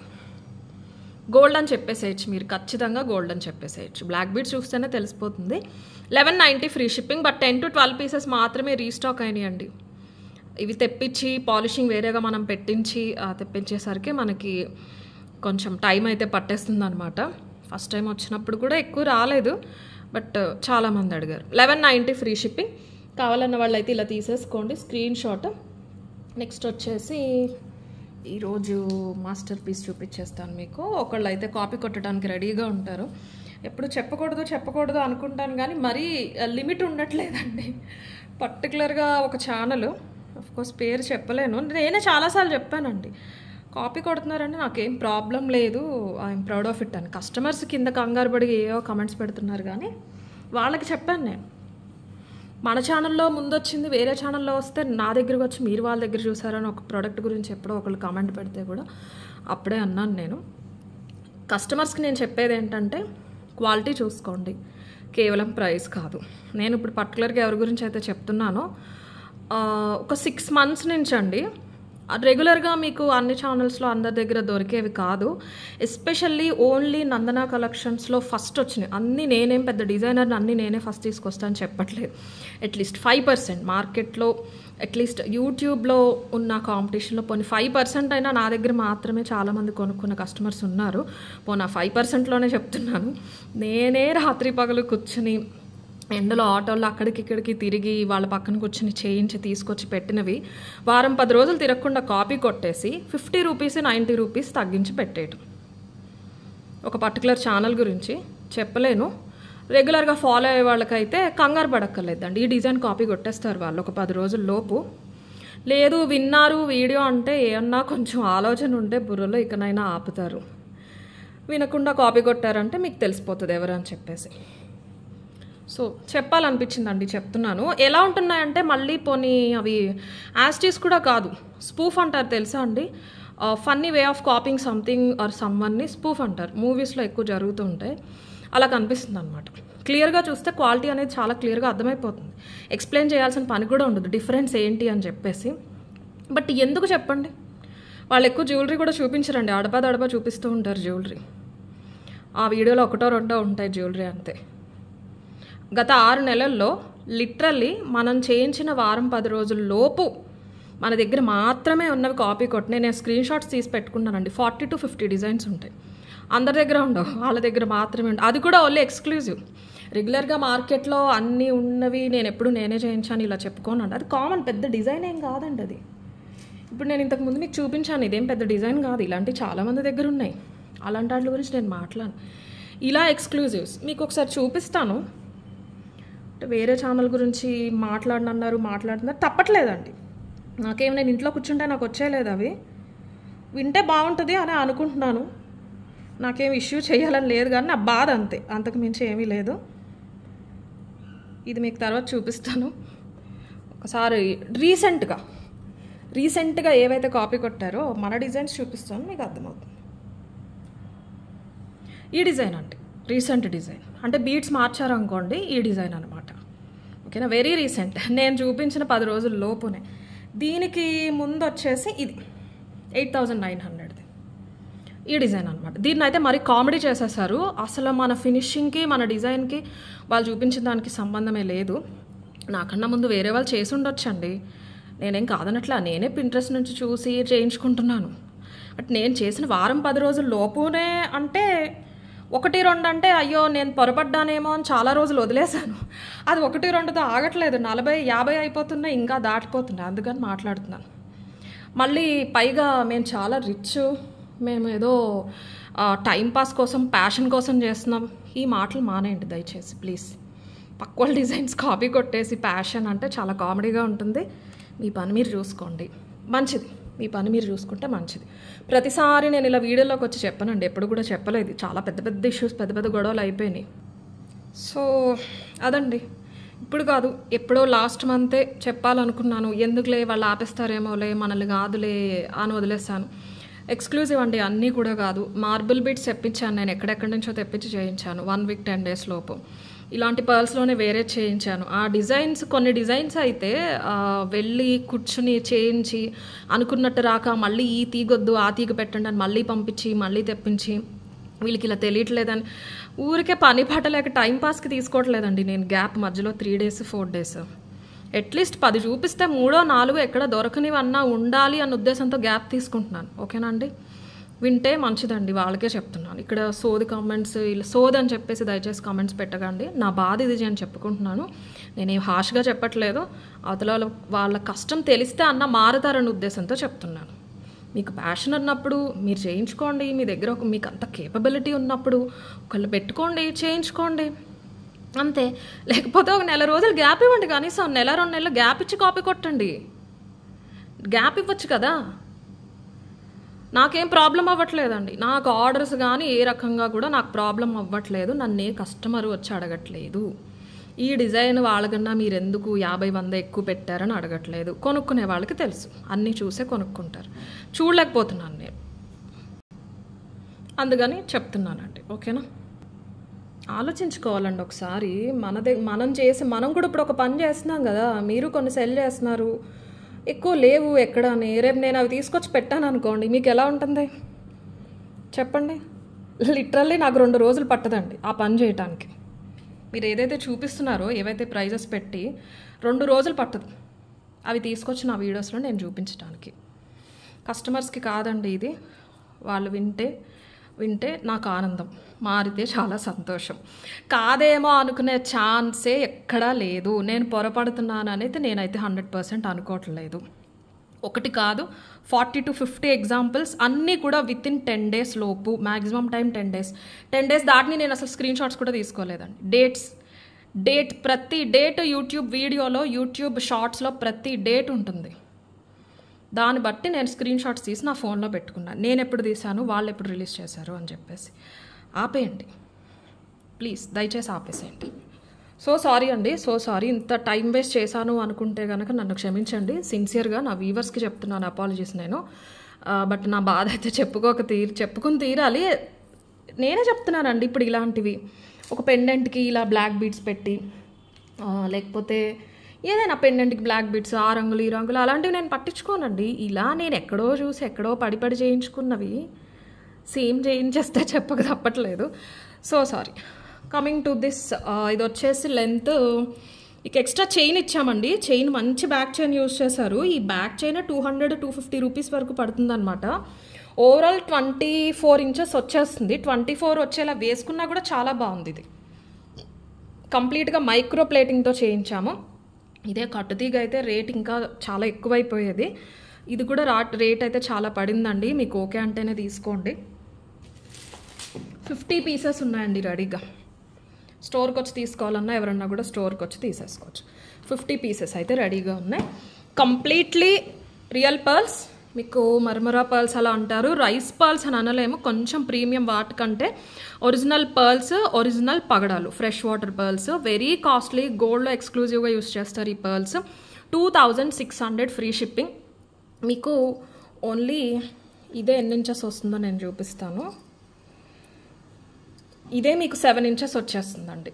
A: Gold అని చెప్పేసేయచ్చు మీరు, ఖచ్చితంగా గోల్డ్ అని చెప్పేసేయచ్చు. బ్లాక్ బీడ్స్ చూస్తేనే తెలిసిపోతుంది. 1190 free shipping. But 10 to 12 pieces మాత్రమే రీస్టాక్ అయినాయండి. ఇవి తెప్పించి పాలిషింగ్ వేరేగా మనం తెప్పించేసరికి మనకి కొంచెం టైం అయితే పట్టేస్తుంది అనమాట. ఫస్ట్ టైం వచ్చినప్పుడు కూడా ఎక్కువ రాలేదు, బట్ చాలామంది అడిగారు. 1190 ఫ్రీ షిప్పింగ్. కావాలన్న వాళ్ళు అయితే ఇలా తీసేసుకోండి స్క్రీన్ షాట్. నెక్స్ట్ వచ్చేసి ఈరోజు మాస్టర్ పీస్ చూపించేస్తాను మీకు. ఒకళ్ళు అయితే కాపీ కొట్టడానికి రెడీగా ఉంటారు. ఎప్పుడు చెప్పకూడదు అనుకుంటాను కానీ మరీ లిమిట్ ఉండట్లేదండి. పర్టికులర్గా ఒక ఛానల్ కోర్స్ పేరు చెప్పలేను, నేనే చాలాసార్లు చెప్పానండి. కాపీ కొడుతున్నారంటే నాకేం ప్రాబ్లం లేదు, ఐఎమ్ ప్రౌడ్ ఆఫ్ ఇట్ అని. కస్టమర్స్ కింద కంగారు పడి ఏవో కమెంట్స్ పెడుతున్నారు, కానీ వాళ్ళకి చెప్పాను నేను. మన ఛానల్లో ముందొచ్చింది వేరే ఛానల్లో వస్తే నా దగ్గరికి వచ్చి మీరు వాళ్ళ దగ్గర చూసారని ఒక ప్రోడక్ట్ గురించి ఎప్పుడో ఒకళ్ళు కామెంట్ పెడితే కూడా అప్పుడే అన్నాను నేను. కస్టమర్స్కి నేను చెప్పేది ఏంటంటే క్వాలిటీ చూసుకోండి, కేవలం ప్రైస్ కాదు. నేను ఇప్పుడు పర్టికులర్గా ఎవరి గురించి అయితే చెప్తున్నానో ఒక 6 months నుంచి అండి రెగ్యులర్గా మీకు అన్ని ఛానల్స్లో అందరి దగ్గర దొరికేవి కాదు. ఎస్పెషల్లీ ఓన్లీ నందన కలెక్షన్స్లో ఫస్ట్ వచ్చినాయి. అన్నీ నేనేం పెద్ద డిజైనర్ని అన్నీ నేనే ఫస్ట్ తీసుకొస్తాను చెప్పట్లేదు. అట్లీస్ట్ 5% మార్కెట్లో, అట్లీస్ట్ యూట్యూబ్లో ఉన్న కాంపిటీషన్లో పోనీ 5% అయినా నా దగ్గర మాత్రమే చాలామంది కొనుక్కున్న కస్టమర్స్ ఉన్నారు. పోనీ ఆ 5%లోనే చెప్తున్నాను. నేనే రాత్రి పగలు కూర్చుని ఎండలో ఆటోల్లో అక్కడికి ఇక్కడికి తిరిగి వాళ్ళ పక్కన కూర్చొని చేయించి తీసుకొచ్చి పెట్టినవి వారం 10 రోజులు తిరగకుండా కాపీ కొట్టేసి 50 రూపీస్ 90 రూపీస్ తగ్గించి పెట్టేయటం. ఒక పర్టికులర్ ఛానల్ గురించి చెప్పలేను, రెగ్యులర్గా ఫాలో అయ్యే వాళ్ళకైతే కంగారు పడక్కర్లేదండి. ఈ డిజైన్ కాపీ కొట్టేస్తారు వాళ్ళు ఒక 10 రోజుల లోపు. లేదు విన్నారు వీడియో అంటే ఏమన్నా కొంచెం ఆలోచన ఉంటే బుర్రలో ఇకనైనా ఆపుతారు. వినకుండా కాపీ కొట్టారంటే మీకు తెలిసిపోతుంది ఎవరని చెప్పేసి. సో చెప్పాలనిపించిందండి, చెప్తున్నాను. ఎలా ఉంటున్నాయంటే మళ్ళీ పోనీ అవి యాస్టీస్ కూడా కాదు, స్పూఫ్ అంటారు తెలుసా అండి. Funny way of copying something or సమ్వన్ని స్పూఫ్ అంటారు. మూవీస్లో ఎక్కువ జరుగుతూ ఉంటాయి. అలా కనిపిస్తుంది అనమాట. క్లియర్గా చూస్తే క్వాలిటీ అనేది చాలా క్లియర్గా అర్థమైపోతుంది. ఎక్స్ప్లెయిన్ చేయాల్సిన పని కూడా ఉండదు డిఫరెన్స్ ఏంటి అని చెప్పేసి. బట్ ఎందుకు చెప్పండి, వాళ్ళు ఎక్కువ జ్యువెలరీ కూడా చూపించరండి, అడపా చూపిస్తూ ఉంటారు జ్యువెలరీ. ఆ వీడియోలో 1-2 ఉంటాయి జ్యువెలరీ అంతే. గత 6 నెలల్లో లిటరల్లీ మనం చేయించిన వారం 10 రోజుల లోపు మన దగ్గర మాత్రమే ఉన్నవి కాపీ కొట్టి నేను స్క్రీన్ షాట్స్ తీసి పెట్టుకున్నానండి. 40 to 50 డిజైన్స్ ఉంటాయి, అందరి దగ్గర ఉండవు, వాళ్ళ దగ్గర మాత్రమే ఉంటాయి. అది కూడా ఓన్లీ ఎక్స్క్లూజివ్. రెగ్యులర్గా మార్కెట్లో అన్నీ ఉన్నవి నేను ఎప్పుడు నేనే చేయించాను ఇలా చెప్పుకోనండి. అది కామన్, పెద్ద డిజైన్ ఏం కాదండి అది. ఇప్పుడు నేను ఇంతకుముందు మీకు చూపించాను, ఇదేం పెద్ద డిజైన్ కాదు, ఇలాంటివి చాలామంది దగ్గర ఉన్నాయి. అలాంటి వాటి గురించి నేను మాట్లాడను. ఇలా ఎక్స్క్లూజివ్స్ మీకు ఒకసారి చూపిస్తాను. వేరే ఛానల్ గురించి మాట్లాడుతున్నారు తప్పట్లేదండి. నాకేం నేను ఇంట్లో కూర్చుంటే నాకు వచ్చేలేదు, అవి వింటే బాగుంటుంది అని అనుకుంటున్నాను. నాకేం ఇష్యూ చేయాలని లేదు, కానీ నా బాధ అంతే, అంతకు మించి ఏమీ లేదు. ఇది మీకు తర్వాత చూపిస్తాను. ఒకసారి రీసెంట్గా ఏవైతే కాపీ కొట్టారో మన డిజైన్స్ చూపిస్తాను, మీకు అర్థమవుతుంది. ఈ డిజైన్ అంటే రీసెంట్ డిజైన్, అంటే బీట్స్ మార్చారనుకోండి, ఈ డిజైన్ అనమాట. ఓకేనా, వెరీ రీసెంట్, నేను చూపించిన 10 రోజుల లోపునే. దీనికి ముందు వచ్చేసి ఇది 8900 ఈ డిజైన్ అనమాట. దీన్ని అయితే మరి కామెడీ చేసేసారు. అసలు మన ఫినిషింగ్కి మన డిజైన్కి వాళ్ళు చూపించిన దానికి సంబంధమే లేదు. నాకన్నా ముందు వేరే వాళ్ళు చేసి ఉండొచ్చండి, నేనేం కాదనట్లా, నేనే పింట్రెస్ట్ నుంచి చూసి చేయించుకుంటున్నాను. బట్ నేను చేసిన వారం 10 రోజుల లోపునే అంటే 1-2 అంటే అయ్యో నేను పొరపడ్డానేమో అని చాలా రోజులు వదిలేశాను. అది 1-2తో ఆగట్లేదు, 40-50 అయిపోతున్నాయి, ఇంకా దాటిపోతున్నాయి. అందుకని మాట్లాడుతున్నాను. మళ్ళీ పైగా మేము చాలా రిచ్, మేము ఏదో టైంపాస్ కోసం ప్యాషన్ కోసం చేస్తున్నాం, ఈ మాటలు మానేయండి దయచేసి ప్లీజ్. పక్వల్ డిజైన్స్ కాపీ కొట్టేసి ప్యాషన్ అంటే చాలా కామెడీగా ఉంటుంది. మీ పని మీరు చూసుకోండి, మంచిది. మీ పని మీరు చూసుకుంటే మంచిది. ప్రతిసారి నేను ఇలా వీడియోలోకి వచ్చి చెప్పానండి, ఎప్పుడు కూడా చెప్పలేదు. చాలా పెద్ద ఇష్యూస్, పెద్ద గొడవలు అయిపోయినాయి. సో అదండి, ఇప్పుడు కాదు ఎప్పుడో లాస్ట్ మంతే చెప్పాలనుకున్నాను. ఎందుకులే వాళ్ళు ఆపేస్తారేమోలే, మనల్ని కాదులే అని వదిలేస్తాను. ఎక్స్క్లూజివ్ అండి, అన్నీ కూడా కాదు. మార్బుల్ బీట్స్ తెప్పించాను నేను, ఎక్కడెక్కడి నుంచో తెప్పించి చేయించాను 1 week 10 days లోపు. ఇలాంటి పర్ల్స్లోనే వేరే చేయించాను. ఆ డిజైన్స్, కొన్ని డిజైన్స్ అయితే వెళ్ళి కూర్చుని చేయించి అనుకున్నట్టు రాక మళ్ళీ ఈ తీగొద్దు ఆ తీగ పెట్టండి అని మళ్ళీ పంపించి మళ్ళీ తెప్పించి, వీళ్ళకి ఇలా తెలియట్లేదని ఊరికే పని పాటలేక టైంపాస్కి తీసుకోవట్లేదండి నేను. గ్యాప్ మధ్యలో 3 days 4 days అట్లీస్ట్ 10 చూపిస్తే 3-4 ఎక్కడ దొరకనివన్నా ఉండాలి అన్న ఉద్దేశంతో గ్యాప్ తీసుకుంటున్నాను. ఓకేనా అండి, వింటే మంచిదండి, వాళ్ళకే చెప్తున్నాను. ఇక్కడ సోది కామెంట్స్, ఇలా సోది అని చెప్పేసి దయచేసి కామెంట్స్ పెట్టకండి. నా బాధ ఇది అని చెప్పుకుంటున్నాను, నేనేం హాష్గా చెప్పట్లేదు. అవతల వాళ్ళ కష్టం తెలిస్తే అన్న మారుతారన్న ఉద్దేశంతో చెప్తున్నాను. మీకు ప్యాషన్ ఉన్నప్పుడు మీరు చేయించుకోండి, మీ దగ్గర మీకు అంత కేపబిలిటీ ఉన్నప్పుడు ఒకళ్ళు పెట్టుకోండి, చేయించుకోండి అంతే. లేకపోతే 1 నెల రోజులు గ్యాప్ ఇవ్వండి, కనీసం 1-2 నెలలు గ్యాప్ ఇచ్చి కాపీ కొట్టండి. గ్యాప్ ఇవ్వచ్చు కదా. నాకేం ప్రాబ్లం అవ్వట్లేదండి. నాకు ఆర్డర్స్ కానీ ఏ రకంగా కూడా నాకు ప్రాబ్లం అవ్వట్లేదు. నన్ను ఏ కస్టమర్ వచ్చి అడగట్లేదు ఈ డిజైన్ వాళ్ళకన్నా మీరు ఎందుకు 50-100 ఎక్కువ పెట్టారని అడగట్లేదు. కొనుక్కునే వాళ్ళకి తెలుసు, అన్నీ చూసే కొనుక్కుంటారు. చూడలేకపోతున్నాను నేను, అందుకని చెప్తున్నానండి. ఓకేనా, ఆలోచించుకోవాలండి ఒకసారి. మనం కూడా ఇప్పుడు ఒక పని చేస్తున్నాం కదా, మీరు కొన్ని సెల్ చేస్తున్నారు, ఎక్కువ లేవు ఎక్కడ అని. రేపు నేను అవి తీసుకొచ్చి పెట్టాను అనుకోండి, మీకు ఎలా ఉంటుంది చెప్పండి. లిటరల్లీ నాకు 2 రోజులు పట్టదండి ఆ పని చేయటానికి. మీరు ఏదైతే చూపిస్తున్నారో, ఏవైతే ప్రైజెస్ పెట్టి 2 రోజులు పట్టదు అవి తీసుకొచ్చి నా వీడియోస్లో నేను చూపించడానికి. కస్టమర్స్కి కాదండి ఇది, వాళ్ళు వింటే నాకు ఆనందం, మారితే చాలా సంతోషం. కాదేమో అనుకునే ఛాన్సే ఎక్కడా లేదు. నేను పొరపడుతున్నాను అనేది నేనైతే 100% అనుకోవట్లేదు. ఒకటి కాదు, 40 to 50 ఎగ్జాంపుల్స్, అన్నీ కూడా విత్ ఇన్ 10 days లోపు. Maximum time 10 days. 10 days దాటిని నేను అసలు స్క్రీన్ షాట్స్ కూడా తీసుకోలేదండి. ప్రతి డేట్ యూట్యూబ్ వీడియోలో, యూట్యూబ్ షార్ట్స్లో ప్రతి డేట్ ఉంటుంది. దాన్ని బట్టి నేను స్క్రీన్ షాట్స్ తీసి నా ఫోన్లో పెట్టుకున్నాను. నేను ఎప్పుడు తీశాను, వాళ్ళు ఎప్పుడు రిలీజ్ చేశారు అని చెప్పేసి. ఆపేయండి ప్లీజ్, దయచేసి ఆపేసేయండి. సో సారీ అండి, సో సారీ. ఇంత టైం వేస్ట్ చేశాను అనుకుంటే కనుక నన్ను క్షమించండి. సిన్సియర్గా నా వ్యూవర్స్కి చెప్తున్నాను అపాలజీస్ నేను. బట్ నా బాధ అయితే చెప్పుకుని తీరాలి. నేనే చెప్తున్నానండి. ఇప్పుడు ఇలాంటివి ఒక పెండెంట్కి ఇలా బ్లాక్ బీడ్స్ పెట్టి, లేకపోతే ఏదైనా పెండెంట్కి బ్లాక్ బీడ్స్, ఆ రంగులు ఈ రంగులు అలాంటివి నేను పట్టించుకోనండి. ఇలా నేను ఎక్కడో చూసి ఎక్కడో పడి చేయించుకున్నవి సేమ్ చేయించేస్తే చెప్పక తప్పట్లేదు. So sorry. Coming to this, ఇది వచ్చేసి లెంత్, ఇక ఎక్స్ట్రా చైన్ ఇచ్చామండి. చైన్ మంచి బ్యాక్ చైన్ యూజ్ చేశారు. ఈ బ్యాక్ చైన్ 200-250 రూపీస్ వరకు పడుతుంది అనమాట. ఓవరాల్ 24 inches వచ్చేస్తుంది. 24 వచ్చేలా వేసుకున్నా కూడా చాలా బాగుంది. ఇది కంప్లీట్గా మైక్రో ప్లేటింగ్తో చేయించాము. ఇదే కట్టుతీగ అయితే రేట్ ఇంకా చాలా ఎక్కువైపోయేది. ఇది కూడా రేట్ అయితే చాలా పడిందండి. మీకు ఓకే అంటేనే తీసుకోండి. 50 pieces ఉన్నాయండి రెడీగా. స్టోర్కి వచ్చి తీసుకోవాలన్నా ఎవరన్నా కూడా స్టోర్కి వచ్చి తీసేసుకోవచ్చు. 50 pieces అయితే రెడీగా ఉన్నాయి. Completely real pearls. మీకు మర్మరా పర్ల్స్ అలా అంటారు, రైస్ పర్ల్స్ అని అనలేము. కొంచెం ప్రీమియం వాటికంటే ఒరిజినల్ పర్ల్స్, ఒరిజినల్ పగడాలు, fresh water pearls. Very costly, గోల్డ్లో ఎక్స్క్లూజివ్గా యూస్ చేస్తారు ఈ పర్ల్స్. 2600 free shipping. మీకు ఓన్లీ ఇదే ఎన్ని ఇంచెస్ వస్తుందో నేను చూపిస్తాను. ఇదే మీకు 7 inches వచ్చేస్తుందండి.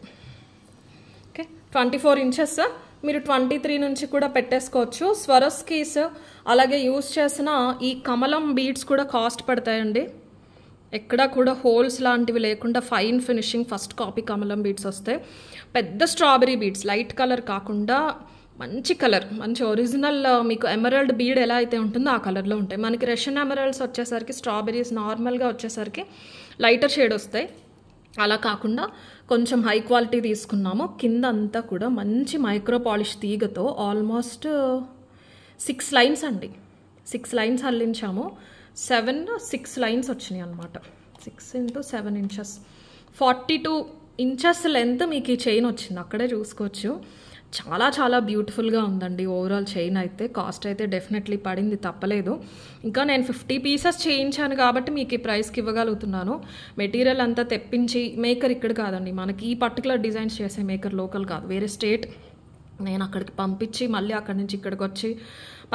A: Okay, 24 inches. మీరు 23 నుంచి కూడా పెట్టేసుకోవచ్చు. స్వరస్కీస్ అలాగే యూస్ చేసిన ఈ కమలం బీడ్స్ కూడా కాస్ట్ పడతాయండి. ఎక్కడ కూడా హోల్స్ లాంటివి లేకుండా ఫైన్ ఫినిషింగ్ ఫస్ట్ కాపీ కమలం బీడ్స్ వస్తాయి. పెద్ద స్ట్రాబెరీ బీడ్స్, లైట్ కలర్ కాకుండా మంచి కలర్, మంచి ఒరిజినల్ మీకు ఎమరల్డ్ బీడ్ ఎలా అయితే ఉంటుందో ఆ కలర్లో ఉంటాయి. మనకి రష్యన్ ఎమరల్డ్స్ వచ్చేసరికి, స్ట్రాబెరీస్ నార్మల్గా వచ్చేసరికి లైటర్ షేడ్ వస్తాయి. అలా కాకుండా కొంచెం హై క్వాలిటీ తీసుకున్నాము. కింద అంతా కూడా మంచి మైక్రో పాలిష్ తీగతో ఆల్మోస్ట్ 6 lines అండి. 6 lines అల్లించాము. 6 lines వచ్చినాయి అనమాట. 6 into 7 inches, 42 inches లెంత్ మీకు ఈ చైన్ వచ్చింది. అక్కడే చూసుకోవచ్చు. చాలా చాలా బ్యూటిఫుల్గా ఉందండి ఓవరాల్ చైన్ అయితే. కాస్ట్ అయితే డెఫినెట్లీ పడింది, తప్పలేదు. ఇంకా నేను 50 pieces చేయించాను కాబట్టి మీకు ఈ ప్రైస్కి ఇవ్వగలుగుతున్నాను. మెటీరియల్ అంతా తెప్పించి, మేకర్ ఇక్కడ కాదండి, మనకి ఈ పర్టికులర్ డిజైన్స్ చేసే మేకర్ లోకల్ కాదు, వేరే స్టేట్. నేను అక్కడికి పంపించి మళ్ళీ అక్కడి నుంచి ఇక్కడికి వచ్చి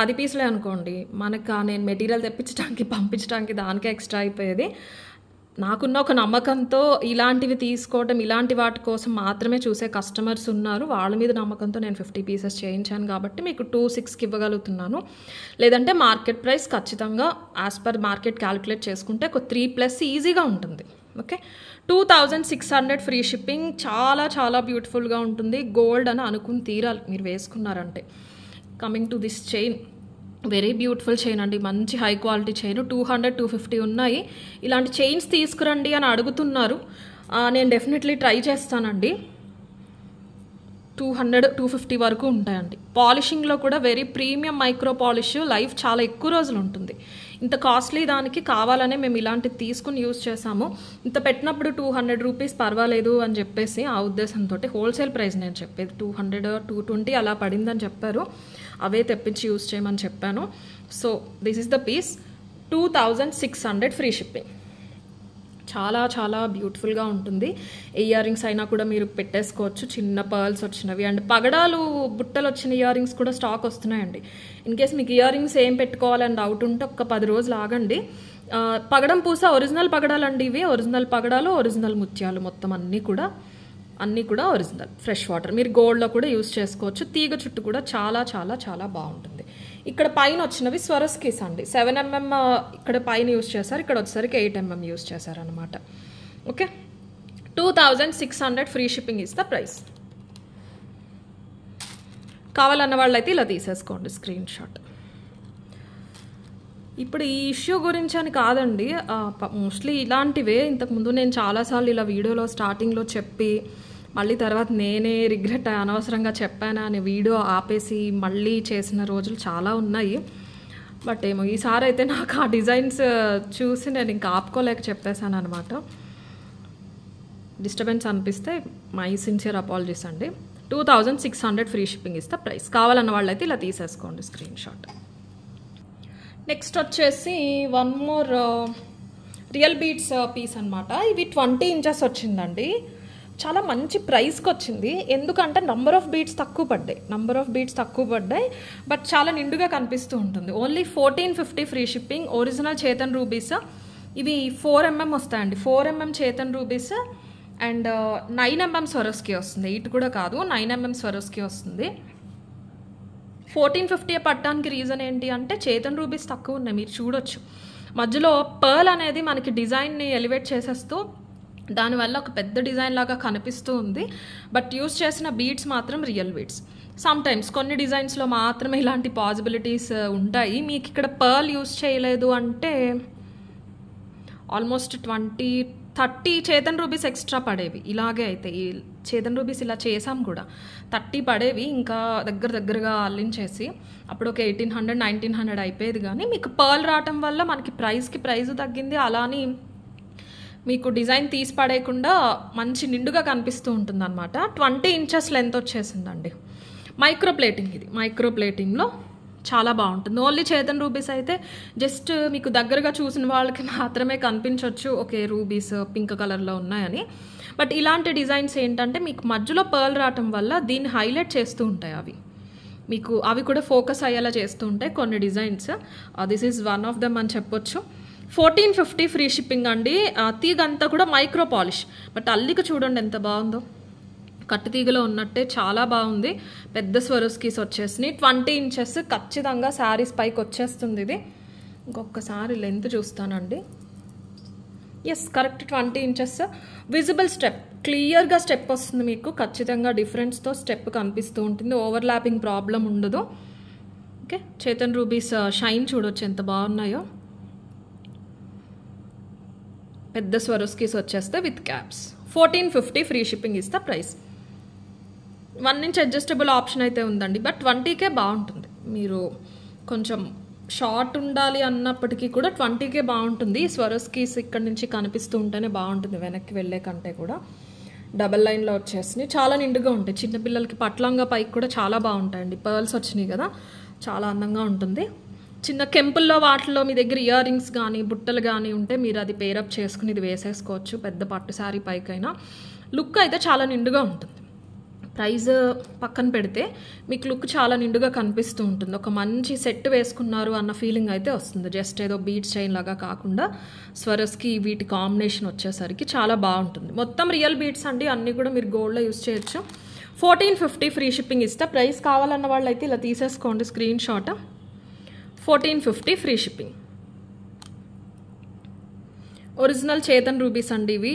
A: 10 పీసులే అనుకోండి, మనకు నేను మెటీరియల్ తెప్పించడానికి పంపించడానికి దానికే ఎక్స్ట్రా అయిపోయేది. నాకున్న ఒక నమ్మకంతో ఇలాంటివి తీసుకోవడం, ఇలాంటి వాటి కోసం మాత్రమే చూసే కస్టమర్స్ ఉన్నారు. వాళ్ళ మీద నమ్మకంతో నేను 50 pieces చేయించాను కాబట్టి మీకు 26కి ఇవ్వగలుగుతున్నాను. లేదంటే మార్కెట్ ప్రైస్ ఖచ్చితంగా యాజ్ పర్ మార్కెట్ క్యాలిక్యులేట్ చేసుకుంటే ఒక 3+ ఈజీగా ఉంటుంది. Okay, 2600 free shipping. చాలా చాలా బ్యూటిఫుల్గా ఉంటుంది. గోల్డ్ అని అనుకుని తీరాలి మీరు వేసుకున్నారంటే. Coming to this chain, very beautiful chain అండి, మంచి హై క్వాలిటీ చైన్. 200-250 ఉన్నాయి. ఇలాంటి చైన్స్ తీసుకురండి అని అడుగుతున్నారు. నేను డెఫినెట్లీ ట్రై చేస్తానండి. 200-250 వరకు ఉంటాయండి. పాలిషింగ్లో కూడా very premium micro polish. Life చాలా ఎక్కువ రోజులు ఉంటుంది. ఇంత కాస్ట్లీ దానికి కావాలనే మేము ఇలాంటివి తీసుకుని యూజ్ చేసాము. ఇంత పెట్టినప్పుడు 200 రూపీస్ పర్వాలేదు అని చెప్పేసి ఆ ఉద్దేశంతో హోల్సేల్ ప్రైస్ నేను చెప్పేది 200 220 అలా పడిందని చెప్పారు. అవే తెప్పించి యూజ్ చేయమని చెప్పాను. So this is the piece 2600 free shipping. చాలా చాలా బ్యూటిఫుల్గా ఉంటుంది. ఇయర్ రింగ్స్ అయినా కూడా మీరు పెట్టేసుకోవచ్చు, చిన్న పర్ల్స్ వచ్చినవి అండ్ పగడాలు బుట్టలు వచ్చిన ఇయర్ రింగ్స్ కూడా స్టాక్ వస్తున్నాయండి. ఇన్ కేస్ మీకు ఇయర్ రింగ్స్ ఏం పెట్టుకోవాలని డౌట్ ఉంటే ఒక 10 రోజులు ఆగండి. పగడం పూస ఒరిజినల్ పగడాలండి ఇవి. ఒరిజినల్ పగడాలు, ఒరిజినల్ ముత్యాలు మొత్తం అన్నీ కూడా ఒరిజినల్ ఫ్రెష్ వాటర్. మీరు గోల్డ్లో కూడా యూజ్ చేసుకోవచ్చు. తీగ చుట్టు కూడా చాలా చాలా చాలా బాగుంటుంది. ఇక్కడ పైన వచ్చినవి స్వరస్కీస్ అండి. 7mm ఇక్కడ పైన యూజ్ చేశారు, ఇక్కడ వచ్చేసరికి 8mm యూజ్ చేశారనమాట. Okay, 2600 free shipping is the price. కావాలన్న వాళ్ళైతే ఇలా తీసేసుకోండి స్క్రీన్ షాట్. ఇప్పుడు ఈ ఇష్యూ గురించి అని కాదండి, మోస్ట్లీ ఇలాంటివే ఇంతకుముందు నేను చాలాసార్లు ఇలా వీడియోలో స్టార్టింగ్లో చెప్పి మళ్ళీ తర్వాత నేనే రిగ్రెట్ అనవసరంగా చెప్పానా అని వీడియో ఆపేసి మళ్ళీ చేసిన రోజులు చాలా ఉన్నాయి. బట్ ఏమో ఈసారి అయితే నాకు ఆ డిజైన్స్ చూసి నేను ఇంకా ఆపుకోలేక చెప్పేశాను అనమాట. డిస్టర్బెన్స్ అనిపిస్తే మై సిన్సియర్ అపాలజీస్ అండి. 2600 free shipping is the price. కావాలన్న వాళ్ళైతే ఇలా తీసేసుకోండి స్క్రీన్ షాట్. నెక్స్ట్ వచ్చేసి one more real beads piece అనమాట. ఇవి 20 ఇంచెస్ వచ్చిందండి. చాలా మంచి ప్రైస్కి వచ్చింది. ఎందుకంటే నంబర్ ఆఫ్ బీడ్స్ తక్కువ పడ్డాయి బట్ చాలా నిండుగా కనిపిస్తూ ఉంటుంది. Only 1450 free shipping. Original Chetan rubies ఇవి 4mm వస్తాయండి. 4mm Chetan rubies and 9mm Swarovski వస్తుంది. 8 కూడా కాదు, 9mm స్వరోస్కి వస్తుంది. 1450 పట్టడానికి రీజన్ ఏంటి అంటే చేతన్ రూబీస్ తక్కువ ఉన్నాయి, మీరు చూడొచ్చు. మధ్యలో పర్ల్ అనేది మనకి డిజైన్ని ఎలివేట్ చేసేస్తూ దానివల్ల ఒక పెద్ద డిజైన్ లాగా కనిపిస్తూ ఉంది. బట్ యూస్ చేసిన బీడ్స్ మాత్రం రియల్ బీడ్స్. సమ్ టైమ్స్ కొన్ని డిజైన్స్లో మాత్రమే ఇలాంటి పాసిబిలిటీస్ ఉంటాయి. మీకు ఇక్కడ పర్ల్ యూస్ చేయలేదు అంటే ఆల్మోస్ట్ 20-30 చేతన్ రూబీస్ ఎక్స్ట్రా పడేవి. ఇలాగే అయితే ఈ చేతన్ రూబీస్ ఇలా చేసాం కూడా 30 పడేవి. ఇంకా దగ్గరగా అల్లించేసి అప్పుడు ఒక 1800-1900 అయిపోయేది. కానీ మీకు పర్ల్ రావటం వల్ల మనకి ప్రైస్ తగ్గింది. అలాని మీకు డిజైన్ తీసి పడేయకుండా మంచి నిండుగా కనిపిస్తూ ఉంటుంది అనమాట. 20 ఇంచెస్ లెంత్ వచ్చేసిందండి. మైక్రో ప్లేటింగ్, ఇది మైక్రో ప్లేటింగ్లో చాలా బాగుంటుంది. ఓన్లీ చేతన్ రూబీస్ అయితే జస్ట్ మీకు దగ్గరగా చూసిన వాళ్ళకి మాత్రమే కనిపించవచ్చు ఓకే రూబీస్ పింక్ కలర్లో ఉన్నాయని. బట్ ఇలాంటి డిజైన్స్ ఏంటంటే మీకు మధ్యలో పర్ల్ రావటం వల్ల దీన్ని హైలైట్ చేస్తూ ఉంటాయి. అవి కూడా ఫోకస్ అయ్యేలా చేస్తూ ఉంటాయి కొన్ని designs. This is one of them అని చెప్పొచ్చు. 1450 ఫ్రీ షిప్పింగ్ అండి. తీగ అంతా కూడా మైక్రో పాలిష్. బట్ అల్లిక చూడండి ఎంత బాగుందో, కట్టు తీగలో ఉన్నట్టే చాలా బాగుంది. పెద్ద స్వరోస్కీస్ వచ్చేసినాయి. 20 ఇంచెస్ ఖచ్చితంగా శారీస్ పైకి వచ్చేస్తుంది. ఇది ఇంకొకసారి లెంత్ చూస్తానండి. Yes, correct 20 inches. Visible step, క్లియర్గా స్టెప్ వస్తుంది మీకు. ఖచ్చితంగా డిఫరెన్స్తో స్టెప్ కనిపిస్తూ ఉంటుంది. ఓవర్లాపింగ్ ప్రాబ్లం ఉండదు. ఓకే, చేతన్ రూబీస్ షైన్ చూడొచ్చు ఎంత బాగున్నాయో. పెద్ద స్వరోస్కీస్ వచ్చేస్తే with caps. 1450 free shipping is the price. 1 inch adjustable option అయితే ఉందండి. బట్ 20కే బాగుంటుంది. మీరు కొంచెం షార్ట్ ఉండాలి అన్నప్పటికీ కూడా 20కే బాగుంటుంది. స్వరోస్కీస్ ఇక్కడ నుంచి కనిపిస్తూ ఉంటేనే బాగుంటుంది, వెనక్కి వెళ్ళే కంటే కూడా. డబల్ లైన్లో వచ్చేసినాయి, చాలా నిండుగా ఉంటాయి. చిన్నపిల్లలకి పట్లంగా పైకి కూడా చాలా బాగుంటాయండి. పర్ల్స్ వచ్చినాయి కదా, చాలా అందంగా ఉంటుంది. చిన్న కెంపుల్లో వాటిలో మీ దగ్గర ఇయర్ రింగ్స్ కానీ బుట్టలు కానీ ఉంటే మీరు అది పేరప్ చేసుకుని ఇది వేసేసుకోవచ్చు. పెద్ద పట్టు శారీ పైకైనా లుక్ అయితే చాలా నిండుగా ఉంటుంది. ప్రైస్ పక్కన పెడితే మీకు లుక్ చాలా నిండుగా కనిపిస్తూ ఉంటుంది. ఒక మంచి సెట్ వేసుకున్నారు అన్న ఫీలింగ్ అయితే వస్తుంది. జస్ట్ ఏదో బీడ్స్ చైన్ లాగా కాకుండా స్వరస్కి వీటి కాంబినేషన్ వచ్చేసరికి చాలా బాగుంటుంది. మొత్తం రియల్ బీడ్స్ అండి, అన్నీ కూడా మీరు గోల్డ్లో యూజ్ చేయొచ్చు. 1450 ఫ్రీ షిప్పింగ్ ఇస్తే ప్రైస్. కావాలన్న వాళ్ళు అయితే ఇలా తీసేసుకోండి screen shot. 1450 free shipping. Original Chetan rubies అండి ఇవి.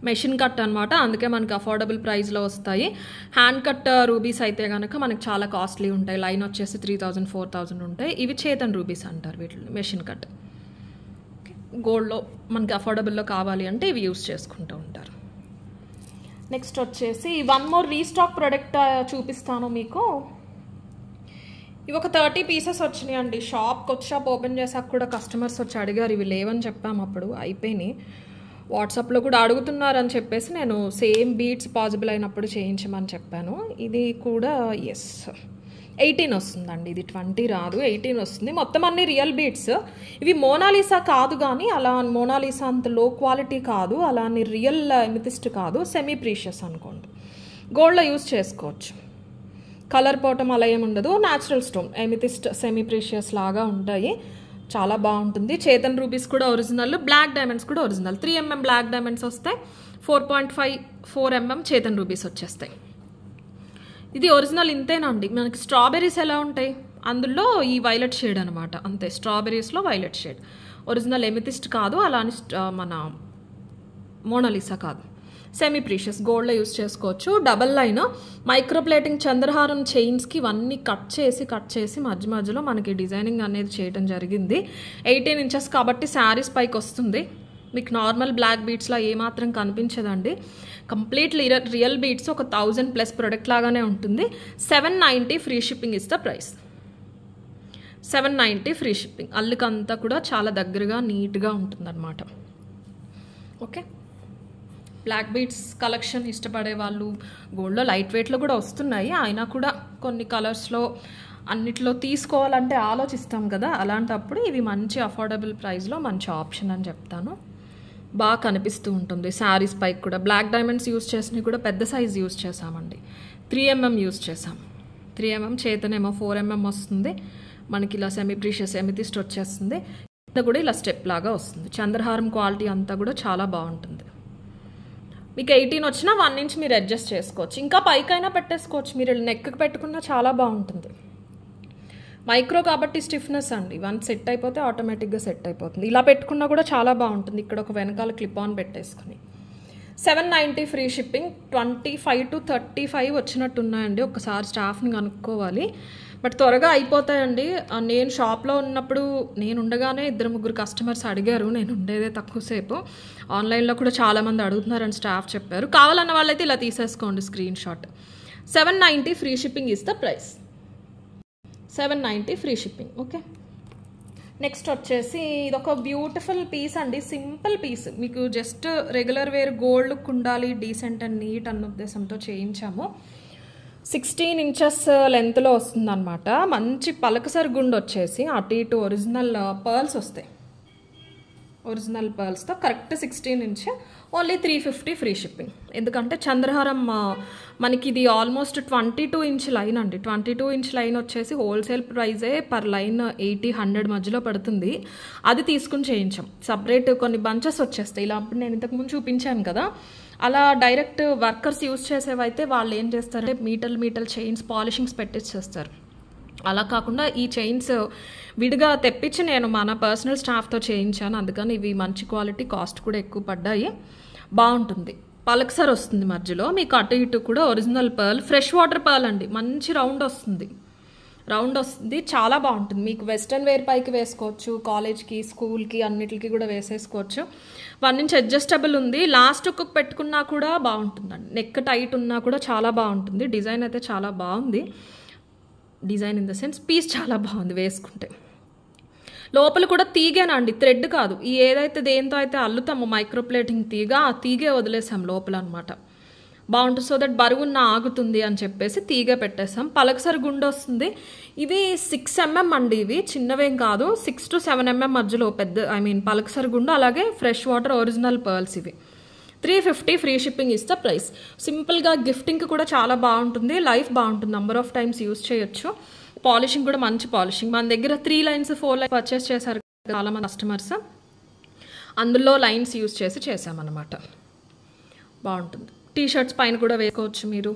A: మెషిన్ కట్ అనమాట, అందుకే మనకి అఫోర్డబుల్ ప్రైస్లో వస్తాయి. హ్యాండ్ కట్ రూబీస్ అయితే కనుక మనకి చాలా కాస్ట్లీ ఉంటాయి. లైన్ వచ్చేసి 3000-4000 ఉంటాయి. ఇవి చేతన్ రూబీస్ అంటారు వీటిని, మెషిన్ కట్. గోల్డ్లో మనకి అఫోర్డబుల్లో కావాలి అంటే ఇవి యూస్ చేసుకుంటూ ఉంటారు. నెక్స్ట్ వచ్చేసి వన్ మోర్ రీస్టాక్ ప్రోడక్ట్ చూపిస్తాను మీకు. ఇవి ఒక 30 పీసెస్ వచ్చినాయండి. కొత్త షాప్ ఓపెన్ చేసాక కూడా కస్టమర్స్ వచ్చి అడిగారు, ఇవి లేవని చెప్పాము, అప్పుడు అయిపోయినాయి. వాట్సాప్లో కూడా అడుగుతున్నారని చెప్పేసి నేను సేమ్ బీట్స్ పాసిబుల్ అయినప్పుడు చేయించమని చెప్పాను. ఇది కూడా 18 వస్తుందండి, ఇది 20 రాదు, 18 వస్తుంది. మొత్తం అన్ని రియల్ బీట్స్. ఇవి మోనాలిసా కాదు, కానీ అలా మోనాలిసా అంత లో క్వాలిటీ కాదు, అలా అని రియల్ ఎమితిస్ట్ కాదు, సెమీ ప్రీషియస్ అనుకోండి. గోల్డ్లో యూజ్ చేసుకోవచ్చు, కలర్ పోవటం అలా ఏమి ఉండదు. Natural stone amethyst semi precious లాగా ఉంటాయి, చాలా బాగుంటుంది. చేతన్ రూబీస్ కూడా ఒరిజినల్, బ్లాక్ డైమండ్స్ కూడా ఒరిజినల్. 3mm బ్లాక్ డైమండ్స్ వస్తాయి, 4.54 mm చేతన్ రూబీస్ వచ్చేస్తాయి. ఇది ఒరిజినల్ ఇంతేనండి. మనకి స్ట్రాబెర్రీస్ ఎలా ఉంటాయి, అందులో ఈ వైలెట్ షేడ్ అనమాట, అంతే. స్ట్రాబెర్రీస్లో వైలెట్ షేడ్ ఒరిజినల్ ఎమితిస్ట్ కాదు, అలా అని మన మోనాలిసా కాదు. సెమీ ప్రీషియస్ గోల్డ్లో యూస్ చేసుకోవచ్చు. డబల్ లైన్ మైక్రోప్లేటింగ్ చంద్రహారం చైన్స్కి ఇవన్నీ కట్ చేసి మధ్య మధ్యలో మనకి డిజైనింగ్ అనేది చేయడం జరిగింది. 18 inches కాబట్టి శారీస్ పైకి వస్తుంది. మీకు నార్మల్ బ్లాక్ బీట్స్లా ఏమాత్రం కనిపించదండి. కంప్లీట్లీ రియల్ బీట్స్, ఒక 1000+ ప్రొడక్ట్ లాగానే ఉంటుంది. 790 free shipping is the price. 790 free shipping. అల్లుకంతా కూడా చాలా దగ్గరగా నీట్గా ఉంటుందన్నమాట. ఓకే, బ్లాక్ బీట్స్ కలెక్షన్ ఇష్టపడే వాళ్ళు, గోల్డ్లో లైట్ వెయిట్లో కూడా వస్తున్నాయి, అయినా కూడా కొన్ని కలర్స్లో అన్నిట్లో తీసుకోవాలంటే ఆలోచిస్తాం కదా, అలాంటప్పుడు ఇవి మంచి అఫోర్డబుల్ ప్రైస్లో మంచి ఆప్షన్ అని చెప్తాను. బాగా కనిపిస్తూ ఉంటుంది. శారీస్ పైకి కూడా బ్లాక్ డైమండ్స్ యూజ్ చేసినవి కూడా పెద్ద సైజ్ యూజ్ చేసామండి. 3mm యూజ్ చేసాం. 3mm చేతనేమో 4mm వస్తుంది. మనకి ఇలా సెమీ ప్రీషియస్ ఎమితిస్ట్ వచ్చేస్తుంది. కింద కూడా ఇలా స్టెప్ లాగా వస్తుంది. చంద్రహారం క్వాలిటీ అంతా కూడా చాలా బాగుంటుంది. మీకు 18 వచ్చినా 1 inch మీరు అడ్జస్ట్ చేసుకోవచ్చు, ఇంకా పైకైనా పెట్టేసుకోవచ్చు. మీరు నెక్కి పెట్టుకున్నా చాలా బాగుంటుంది. మైక్రో కాబట్టి స్టిఫ్నెస్ అండి, వన్ సెట్ అయిపోతే ఆటోమేటిక్గా సెట్ అయిపోతుంది. ఇలా పెట్టుకున్నా కూడా చాలా బాగుంటుంది. ఇక్కడ ఒక వెనకాల క్లిప్ ఆన్ పెట్టేసుకుని 790 ఫ్రీ షిప్పింగ్. 25 to 35 వచ్చినట్టు ఉన్నాయండి. ఒకసారి స్టాఫ్ని కనుక్కోవాలి, బట్ త్వరగా అయిపోతాయండి. నేను షాప్లో ఉన్నప్పుడు నేను ఉండగానే 2-3 కస్టమర్స్ అడిగారు, నేను ఉండేదే తక్కువసేపు. ఆన్లైన్లో కూడా చాలామంది అడుగుతున్నారని స్టాఫ్ చెప్పారు. కావాలన్న వాళ్ళైతే ఇలా తీసేసుకోండి screen shot. 790 free shipping is the price. 790 free shipping. Okay, next వచ్చేసి ఇదొక బ్యూటిఫుల్ పీస్ అండి, సింపుల్ పీస్. మీకు just regular wear gold look ఉండాలి, డీసెంట్ అండ్ నీట్ అన్న ఉద్దేశంతో చేయించాము. 16 inches లెంత్లో వస్తుందన్నమాట. మంచి పలకసరి గుండు వచ్చేసి అటు ఇటు ఒరిజినల్ పర్ల్స్ వస్తాయి. ఒరిజినల్ పర్ల్స్తో correct 16 inch, only 350 free shipping. ఎందుకంటే చంద్రహారం మనకి ఇది ఆల్మోస్ట్ 22 inch లైన్ అండి. 22 inch లైన్ వచ్చేసి హోల్సేల్ ప్రైజే పర్ లైన్ 80-100 మధ్యలో పడుతుంది. అది తీసుకుని చేయించాం. సపరేట్ కొన్ని బంచెస్ వచ్చేస్తాయి. ఇలా అప్పుడు నేను ఇంతకుముందు చూపించాను కదా, అలా డైరెక్ట్ వర్కర్స్ యూజ్ చేసేవైతే వాళ్ళు ఏం చేస్తారంటే మీటర్లు చైన్స్ పాలిషింగ్స్ పెట్టించేస్తారు. అలా కాకుండా ఈ చైన్స్ విడిగా తెప్పించి నేను మన పర్సనల్ స్టాఫ్తో చేయించాను. అందుకని ఇవి మంచి క్వాలిటీ, కాస్ట్ కూడా ఎక్కువ పడ్డాయి. బాగుంటుంది. పలక్సర్ వస్తుంది మధ్యలో. మీకు అటు ఇటు కూడా original pearl, fresh water pearl అండి. మంచి రౌండ్ వస్తుంది, చాలా బాగుంటుంది. మీకు వెస్ట్రన్ వేర్ పైకి వేసుకోవచ్చు, కాలేజ్కి, స్కూల్కి అన్నిటికి కూడా వేసేసుకోవచ్చు. 1 inch అడ్జస్టబుల్ ఉంది. లాస్ట్ హుక్ పెట్టుకున్నా కూడా బాగుంటుందండి. నెక్ టైట్ ఉన్నా కూడా చాలా బాగుంటుంది. డిజైన్ అయితే చాలా బాగుంది. Design in the sense piece చాలా బాగుంది వేసుకుంటే. లోపల కూడా తీగేనండి, థ్రెడ్ కాదు. ఈ ఏదైతే దేంతో అయితే అల్లుతామో మైక్రోప్లేటింగ్ తీగ, ఆ తీగే వదిలేసాం లోపల అనమాట. బాగుంటుంది, సో దట్ బరువున్న ఆగుతుంది అని చెప్పేసి తీగ పెట్టేసాం. పలకసరి గుండు వస్తుంది. ఇవి 6 mm అండి, ఇవి చిన్నవేం కాదు. 6 to 7 mm మధ్యలో పెద్ద, పలకసరి గుండు. అలాగే ఫ్రెష్ వాటర్ ఒరిజినల్ పర్ల్స్ ఇవి. 350 free shipping is the price. సింపుల్గా గిఫ్టింగ్కి కూడా చాలా బాగుంటుంది. లైఫ్ బాగుంటుంది, నెంబర్ ఆఫ్ టైమ్స్ యూజ్ చేయొచ్చు. పాలిషింగ్ కూడా మంచి పాలిషింగ్. మన దగ్గర 3 lines 4 lines పర్చేస్ చేశారు చాలామంది కస్టమర్స్, అందులో లైన్స్ యూజ్ చేసి చేసామన్నమాట. బాగుంటుంది. టీషర్ట్స్ పైన కూడా వేసుకోవచ్చు మీరు.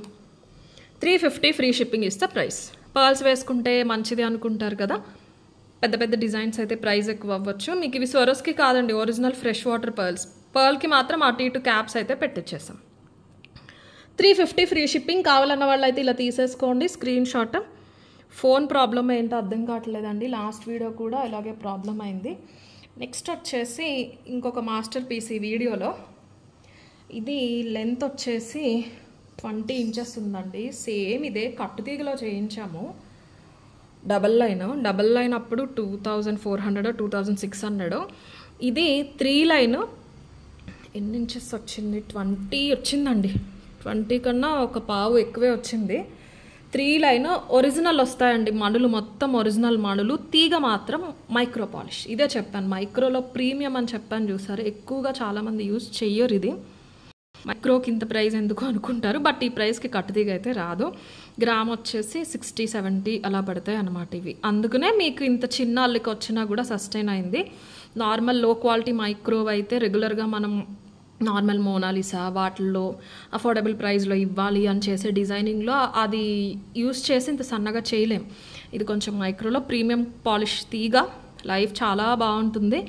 A: 350 free shipping is the price. Pearls వేసుకుంటే మంచిది అనుకుంటారు కదా, పెద్ద పెద్ద డిజైన్స్ అయితే ప్రైస్ ఎక్కువ అవ్వచ్చు. మీకు ఇవి స్వరోస్కి కాదండి, ఒరిజినల్ ఫ్రెష్ వాటర్ పర్ల్స్. పర్ల్కి మాత్రం అటు ఇటు క్యాప్స్ అయితే పెట్టించేసాం. 350 ఫ్రీ షిప్పింగ్. కావాలన్న వాళ్ళు అయితే ఇలా తీసేసుకోండి స్క్రీన్ షాట్. ఫోన్ ప్రాబ్లం ఏంటో అర్థం కావట్లేదండి, లాస్ట్ వీడియో కూడా ఇలాగే ప్రాబ్లం అయింది. నెక్స్ట్ వచ్చేసి ఇంకొక మాస్టర్ పీస్ ఈ వీడియోలో. ఇది లెంత్ వచ్చేసి 20 inches ఉందండి. సేమ్ ఇదే కట్టుతీగలో చేయించాము. డబల్ లైన్ అప్పుడు 2400 2600. ఇది 3 లైన్ ఎన్ని ఇంచెస్ వచ్చింది, 20 వచ్చిందండి. 20 కన్నా ఒక పావు ఎక్కువే వచ్చింది. 3 లైన్ ఒరిజినల్ వస్తాయండి మణులు, మొత్తం ఒరిజినల్ మణులు. తీగ మాత్రం మైక్రో పాలిష్. ఇదే చెప్పాను, మైక్రోలో ప్రీమియం అని చెప్పాను చూసారు. ఎక్కువగా చాలామంది యూజ్ చెయ్యరు. ఇది మైక్రోకి ఇంత ప్రైస్ ఎందుకు అనుకుంటారు, బట్ ఈ ప్రైస్కి కట్టుతీగ అయితే రాదు. గ్రామ్ వచ్చేసి 60-70 అలా పడతాయి అన్నమాట ఇవి. అందుకనే మీకు ఇంత చిన్న అల్లికి వచ్చినా కూడా సస్టైన్ అయింది. నార్మల్ లో క్వాలిటీ మైక్రోవ్ అయితే రెగ్యులర్గా మనం నార్మల్ మోనాలిసా వాటిల్లో అఫోర్డబుల్ ప్రైస్లో ఇవ్వాలి అని చేసే డిజైనింగ్లో అది యూస్ చేసి ఇంత సన్నగా చేయలేం. ఇది కొంచెం మైక్రోలో ప్రీమియం పాలిష్ తీగ, లైఫ్ చాలా బాగుంటుంది.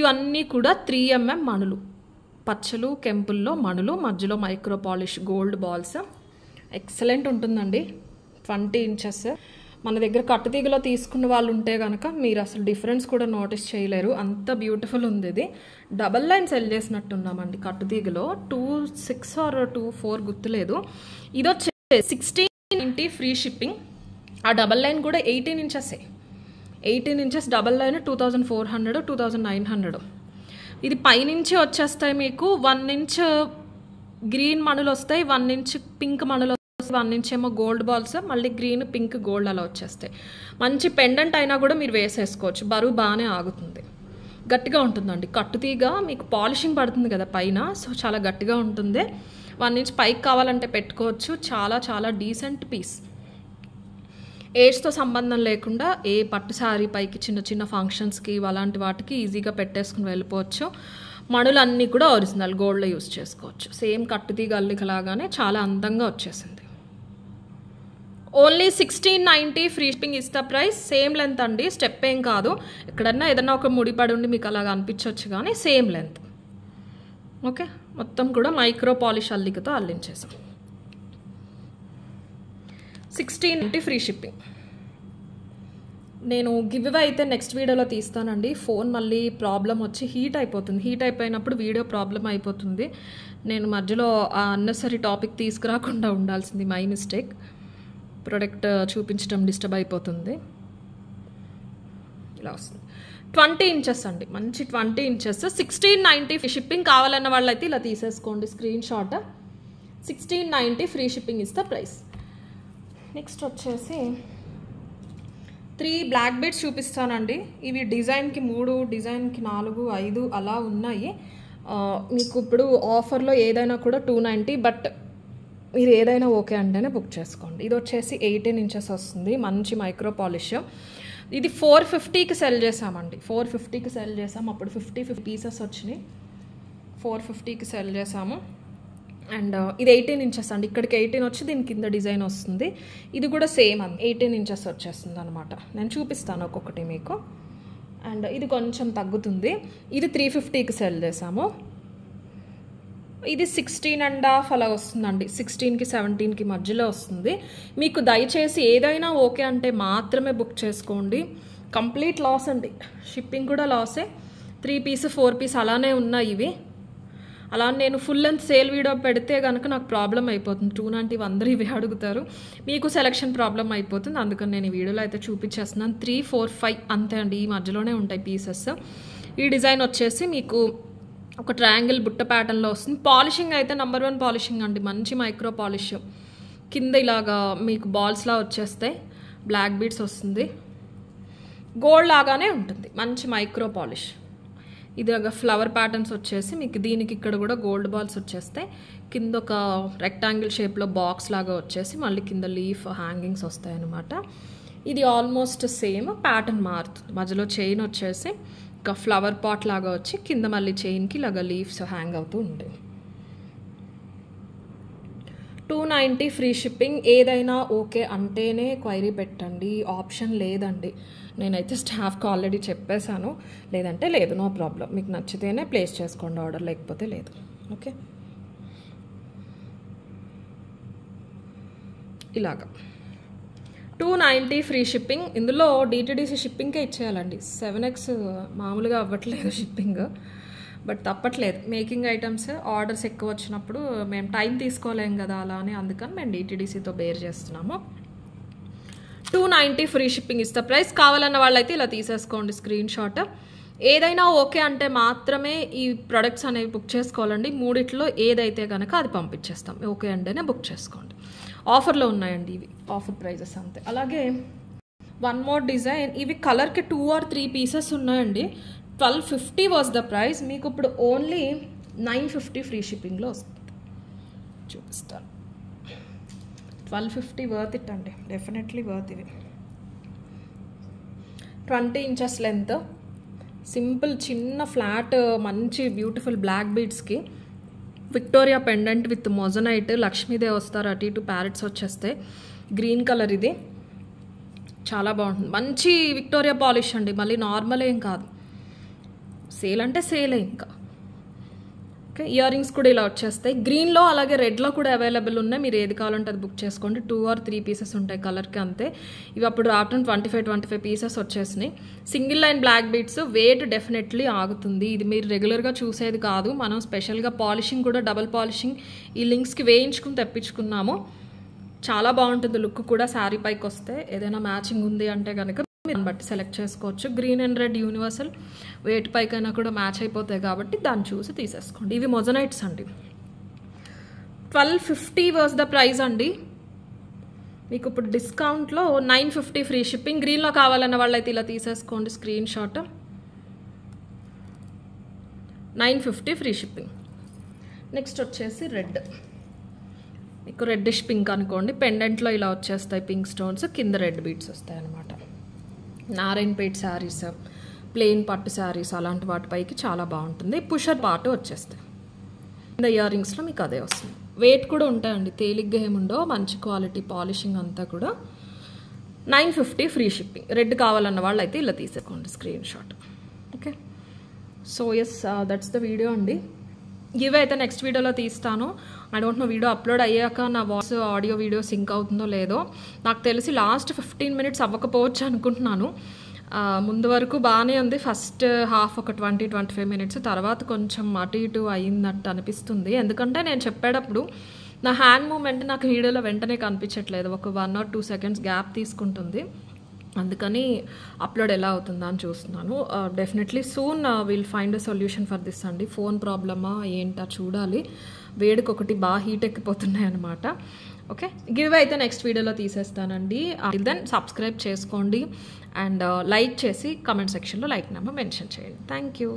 A: ఇవన్నీ కూడా 3mm మణులు, పచ్చలు కెంపుల్లో మణులు, మధ్యలో micro polish gold balls. Excellent ఉంటుందండి. 20 ఇంచెస్. మన దగ్గర కట్టుతీగలో తీసుకున్న వాళ్ళు ఉంటే కనుక మీరు అసలు డిఫరెన్స్ కూడా నోటీస్ చేయలేరు, అంత బ్యూటిఫుల్ ఉంది. ఇది డబల్ లైన్ సెల్ చేసినట్టున్నామండి కట్టుతీగలో. 26 or 24 గుర్తులేదు. ఇది వచ్చే 1690 ఫ్రీ షిప్పింగ్. ఆ డబల్ లైన్ కూడా 18 ఇంచెస్. 18 inches double line 2400 2900. ఇది పైనుంచి వచ్చేస్తాయి మీకు. 1 ఇంచ్ గ్రీన్ మణులు వస్తాయి, 1 ఇంచ్ పింక్ మణులు వస్తాయి, 1 ఇంచ్ ఏమో గోల్డ్ బాల్స్, మళ్ళీ గ్రీన్ పింక్ గోల్డ్ అలా వచ్చేస్తాయి. మంచి పెండెంట్ అయినా కూడా మీరు వేసేసుకోవచ్చు, బరువు బాగానే ఆగుతుంది. గట్టిగా ఉంటుందండి కట్టుతీగ. మీకు పాలిషింగ్ పడుతుంది కదా పైన, సో చాలా గట్టిగా ఉంటుంది. 1 ఇంచ్ పైకి కావాలంటే పెట్టుకోవచ్చు. చాలా చాలా డీసెంట్ పీస్. ఏజ్తో సంబంధం లేకుండా ఏ పట్టు శారీ పైకి చిన్న చిన్న ఫంక్షన్స్కి అలాంటి వాటికి ఈజీగా పెట్టేసుకుని వెళ్ళిపోవచ్చు. మణులన్నీ కూడా ఒరిజినల్ గోల్డ్లో యూస్ చేసుకోవచ్చు. సేమ్ కట్టుతీగ అల్లికలాగానే చాలా అందంగా వచ్చేసింది. Only 1690 free shipping is the price. Same length అండి, స్టెప్ ఏం కాదు. ఎక్కడన్నా ఏదన్నా ఒక ముడిపడి ఉండి మీకు అలాగా అనిపించవచ్చు, కానీ సేమ్ లెంత్. ఓకే, మొత్తం కూడా మైక్రో పాలిష్ అల్లికతో అల్లించేసాం. 1690 free shipping. నేను గివ్ అవే అయితే నెక్స్ట్ వీడియోలో తీస్తానండి. ఫోన్ మళ్ళీ ప్రాబ్లం వచ్చి హీట్ అయిపోతుంది. హీట్ అయిపోయినప్పుడు వీడియో ప్రాబ్లం అయిపోతుంది. నేను మధ్యలో ఆ అన్నెసరీ టాపిక్ తీసుకురాకుండా ఉండాల్సింది, మై మిస్టేక్. ప్రోడక్ట్ చూపించడం డిస్టర్బ్ అయిపోతుంది. ఇలా వస్తుంది. 20 ఇంచెస్ అండి, మంచి 20 ఇంచెస్. 1690 free shipping. కావాలన్న వాళ్ళైతే ఇలా తీసేసుకోండి screen shot. 1690 free shipping is the price. Next వచ్చేసి 3 బ్లాక్ బీడ్స్ చూపిస్తానండి. ఇవి డిజైన్కి 3, డిజైన్కి 4, 5 అలా ఉన్నాయి. మీకు ఇప్పుడు ఆఫర్లో ఏదైనా కూడా 290, బట్ మీరు ఏదైనా ఓకే అంటేనే బుక్ చేసుకోండి. ఇది వచ్చేసి 18 ఇంచెస్ వస్తుంది, మంచి మైక్రో పాలిష్. ఇది 450కి సెల్ చేసామండి. 450కి సెల్ చేసాము. అప్పుడు 50 పీసెస్ వచ్చినాయి. 450కి సెల్ చేసాము. అండ్ ఇది 18 ఇంచెస్ అండి. ఇక్కడికి 18 వచ్చి దీని కింద డిజైన్ వస్తుంది. ఇది కూడా సేమ్ అండి, 18 ఇంచెస్ వచ్చేస్తుంది అనమాట. నేను చూపిస్తాను ఒక్కొక్కటి మీకు. అండ్ ఇది కొంచెం తగ్గుతుంది. ఇది 350కి సెల్ చేసాము. ఇది 16.5 అలా వస్తుందండి. 16కి 17కి మధ్యలో వస్తుంది. మీకు దయచేసి ఏదైనా ఓకే అంటే మాత్రమే బుక్ చేసుకోండి. కంప్లీట్ లాస్ అండి, షిప్పింగ్ కూడా లాసే. 3 పీస్ 4 పీస్ అలానే ఉన్నాయి ఇవి. అలా నేను ఫుల్ లెంత్ సేల్ వీడియో పెడితే కనుక నాకు ప్రాబ్లం అయిపోతుంది. 290 అందరూ ఇవి అడుగుతారు, మీకు సెలెక్షన్ ప్రాబ్లం అయిపోతుంది. అందుకని నేను ఈ వీడియోలో అయితే చూపించేస్తున్నాను. 3, 4, 5 అంతే అండి, ఈ మధ్యలోనే ఉంటాయి పీసెస్. ఈ డిజైన్ వచ్చేసి మీకు ఒక ట్రయాంగిల్ బుట్ట ప్యాటర్న్లో వస్తుంది. పాలిషింగ్ అయితే నెంబర్ 1 పాలిషింగ్ అండి, మంచి మైక్రో పాలిష్. కింద ఇలాగా మీకు బాల్స్లా వచ్చేస్తాయి, బ్లాక్ బీడ్స్ వస్తుంది, గోల్డ్ లాగానే ఉంటుంది, మంచి మైక్రో పాలిష్. ఇది ఒక ఫ్లవర్ ప్యాటర్న్స్ వచ్చేసి మీకు దీనికి ఇక్కడ కూడా గోల్డ్ బాల్స్ వచ్చేస్తాయి. కింద ఒక రెక్టాంగిల్ షేప్లో బాక్స్ లాగా వచ్చేసి మళ్ళీ కింద లీఫ్ హ్యాంగింగ్స్ వస్తాయి అన్నమాట. ఇది ఆల్మోస్ట్ సేమ్, ప్యాటర్న్ మారుతుంది. మధ్యలో చైన్ వచ్చేసి ఒక ఫ్లవర్ పాట్ లాగా వచ్చి కింద మళ్ళీ చైన్కి ఇలాగా లీవ్స్ హ్యాంగ్ అవుతూ ఉంటాయి. 290 ఫ్రీ షిప్పింగ్. ఏదైనా ఓకే అంటేనే క్వైరీ పెట్టండి, ఆప్షన్ లేదండి. నేనైతే స్టాఫ్కి ఆల్రెడీ చెప్పేశాను, లేదంటే లేదు, నో ప్రాబ్లం. మీకు నచ్చితేనే ప్లేస్ చేసుకోండి ఆర్డర్, లేకపోతే లేదు. ఓకే, ఇలాగా 290 ఫ్రీ షిప్పింగ్. ఇందులో డిటిడిసి షిప్పింగ్కే ఇచ్చేయాలండి. 7x మామూలుగా అవ్వట్లేదు షిప్పింగ్, బట్ తప్పట్లేదు. మేకింగ్ ఐటమ్స్ ఆర్డర్స్ ఎక్కువ వచ్చినప్పుడు మేము టైం తీసుకోలేం కదా అలా అని, అందుకని మేము డిటిడిసితో బేర్ చేస్తున్నాము. 290 ఫ్రీ షిప్పింగ్ ఇస్తా ప్రైస్. కావాలన్న వాళ్ళైతే ఇలా తీసేసుకోండి స్క్రీన్ షాట్. ఏదైనా ఓకే అంటే మాత్రమే ఈ ప్రొడక్ట్స్ అనేవి బుక్ చేసుకోవాలండి. మూడిట్లో ఏదైతే కనుక అది పంపించేస్తాం. ఓకే అంటేనే బుక్ చేసుకోండి. ఆఫర్లో ఉన్నాయండి ఇవి, ఆఫర్ ప్రైజెస్ అంతే. అలాగే వన్ మోర్ డిజైన్, ఇవి కలర్కి 2 or 3 పీసెస్ ఉన్నాయండి. 1250 వాజ్ ద ప్రైస్. మీకు ఇప్పుడు ఓన్లీ 950 ఫ్రీ షిప్పింగ్లో వస్తుంది. చూపిస్తాను. 1250 వర్త్ ఇట్ అండి, డెఫినెట్లీ వర్త్. ఇవి 20 inches లెంత్, సింపుల్ చిన్న ఫ్లాట్ మంచి బ్యూటిఫుల్ బ్లాక్ బీడ్స్కి Victoria pendant with moissanite, Lakshmidevi వస్తారు, అటు ఇటు ప్యారెట్స్ వచ్చేస్తాయి. గ్రీన్ కలర్, ఇది చాలా బాగుంటుంది. మంచి విక్టోరియా పాలిష్ అండి, మళ్ళీ నార్మల్ ఏం కాదు. సేల్ అంటే సేలే ఇంకా. ఓకే, ఇయర్ రింగ్స్ కూడా ఇలా వచ్చేస్తాయి. గ్రీన్లో అలాగే రెడ్లో కూడా అవైలబుల్ ఉన్నాయి. మీరు ఏది కావాలంటే అది బుక్ చేసుకోండి. 2 or 3 పీసెస్ ఉంటాయి కలర్కి అంతే. ఇవి అప్పుడు రావటం 25 పీసెస్ వచ్చేసినాయి. Single line black beads, weight definitely ఆగుతుంది. ఇది మీరు రెగ్యులర్గా చూసేది కాదు. మనం స్పెషల్గా పాలిషింగ్ కూడా డబల్ పాలిషింగ్ ఈ లింక్స్కి వేయించుకుని తెప్పించుకున్నాము. చాలా బాగుంటుంది లుక్ కూడా. శారీ పైకి వస్తే ఏదైనా మ్యాచింగ్ ఉంది అంటే కనుక దాన్ని బట్టి సెలెక్ట్ చేసుకోవచ్చు. Green and red universal, weight పైకైనా కూడా మ్యాచ్ అయిపోతాయి కాబట్టి దాన్ని చూసి తీసేసుకోండి. ఇవి మొజనైట్స్ అండి. 1250 వాజ్ ద ప్రైస్ అండి. మీకు ఇప్పుడు డిస్కౌంట్లో 950 ఫ్రీ షిప్పింగ్. గ్రీన్లో కావాలన్న వాళ్ళైతే ఇలా తీసేసుకోండి screen shot. 950 free shipping. Next వచ్చేసి రెడ్, మీకు రెడ్డిష్ పింక్ అనుకోండి. పెండెంట్లో ఇలా వచ్చేస్తాయి పింక్ స్టోన్స్, కింద రెడ్ బీడ్స్ వస్తాయి అన్నమాట. నారాయణపేట్ శారీస్, ప్లెయిన్ పట్టు శారీస్ అలాంటి వాటిపైకి చాలా బాగుంటుంది. పుషర్ పార్ట్ వచ్చేస్తాయి. కింద ఇయర్ రింగ్స్లో మీకు అదే వస్తుంది. వెయిట్ కూడా ఉంటాయండి, తేలిగ్గా ఏముండో, మంచి క్వాలిటీ పాలిషింగ్ అంతా కూడా. 950 ఫ్రీ షిప్పింగ్. రెడ్ కావాలన్న వాళ్ళు అయితే ఇలా తీసేసుకోండి screen shot. Okay, so yes, that's the video అండి. ఇవి అయితే నెక్స్ట్ వీడియోలో తీస్తాను. I don't know video upload అయ్యాక నా వాయిస్ ఆడియో వీడియో సింక్ అవుతుందో లేదో. నాకు తెలిసి లాస్ట్ 15 minutes అవ్వకపోవచ్చు అనుకుంటున్నాను. ముందు వరకు బాగానే ఉంది. ఫస్ట్ హాఫ్ ఒక 20-25 minutes, తర్వాత కొంచెం అటు ఇటు అయిందట్టు అనిపిస్తుంది. ఎందుకంటే నేను చెప్పేటప్పుడు నా హ్యాండ్ మూమెంట్ నాకు వీడియోలో వెంటనే కనిపించట్లేదు. ఒక 1 or 2 seconds గ్యాప్ తీసుకుంటుంది. అందుకని అప్లోడ్ ఎలా అవుతుందా అని చూస్తున్నాను. Definitely soon will find a solution for this అండి. ఫోన్ ప్రాబ్లమా ఏంటా చూడాలి. వేడికి ఒకటి బాగా హీట్ ఎక్కిపోతున్నాయి అనమాట. ఓకే, గివ్ అయితే నెక్స్ట్ వీడియోలో తీసేస్తానండి. దెన్ సబ్స్క్రైబ్ చేసుకోండి అండ్ లైక్ చేసి కమెంట్ సెక్షన్లో లైక్ నెంబర్ మెన్షన్ చేయండి. Thank you.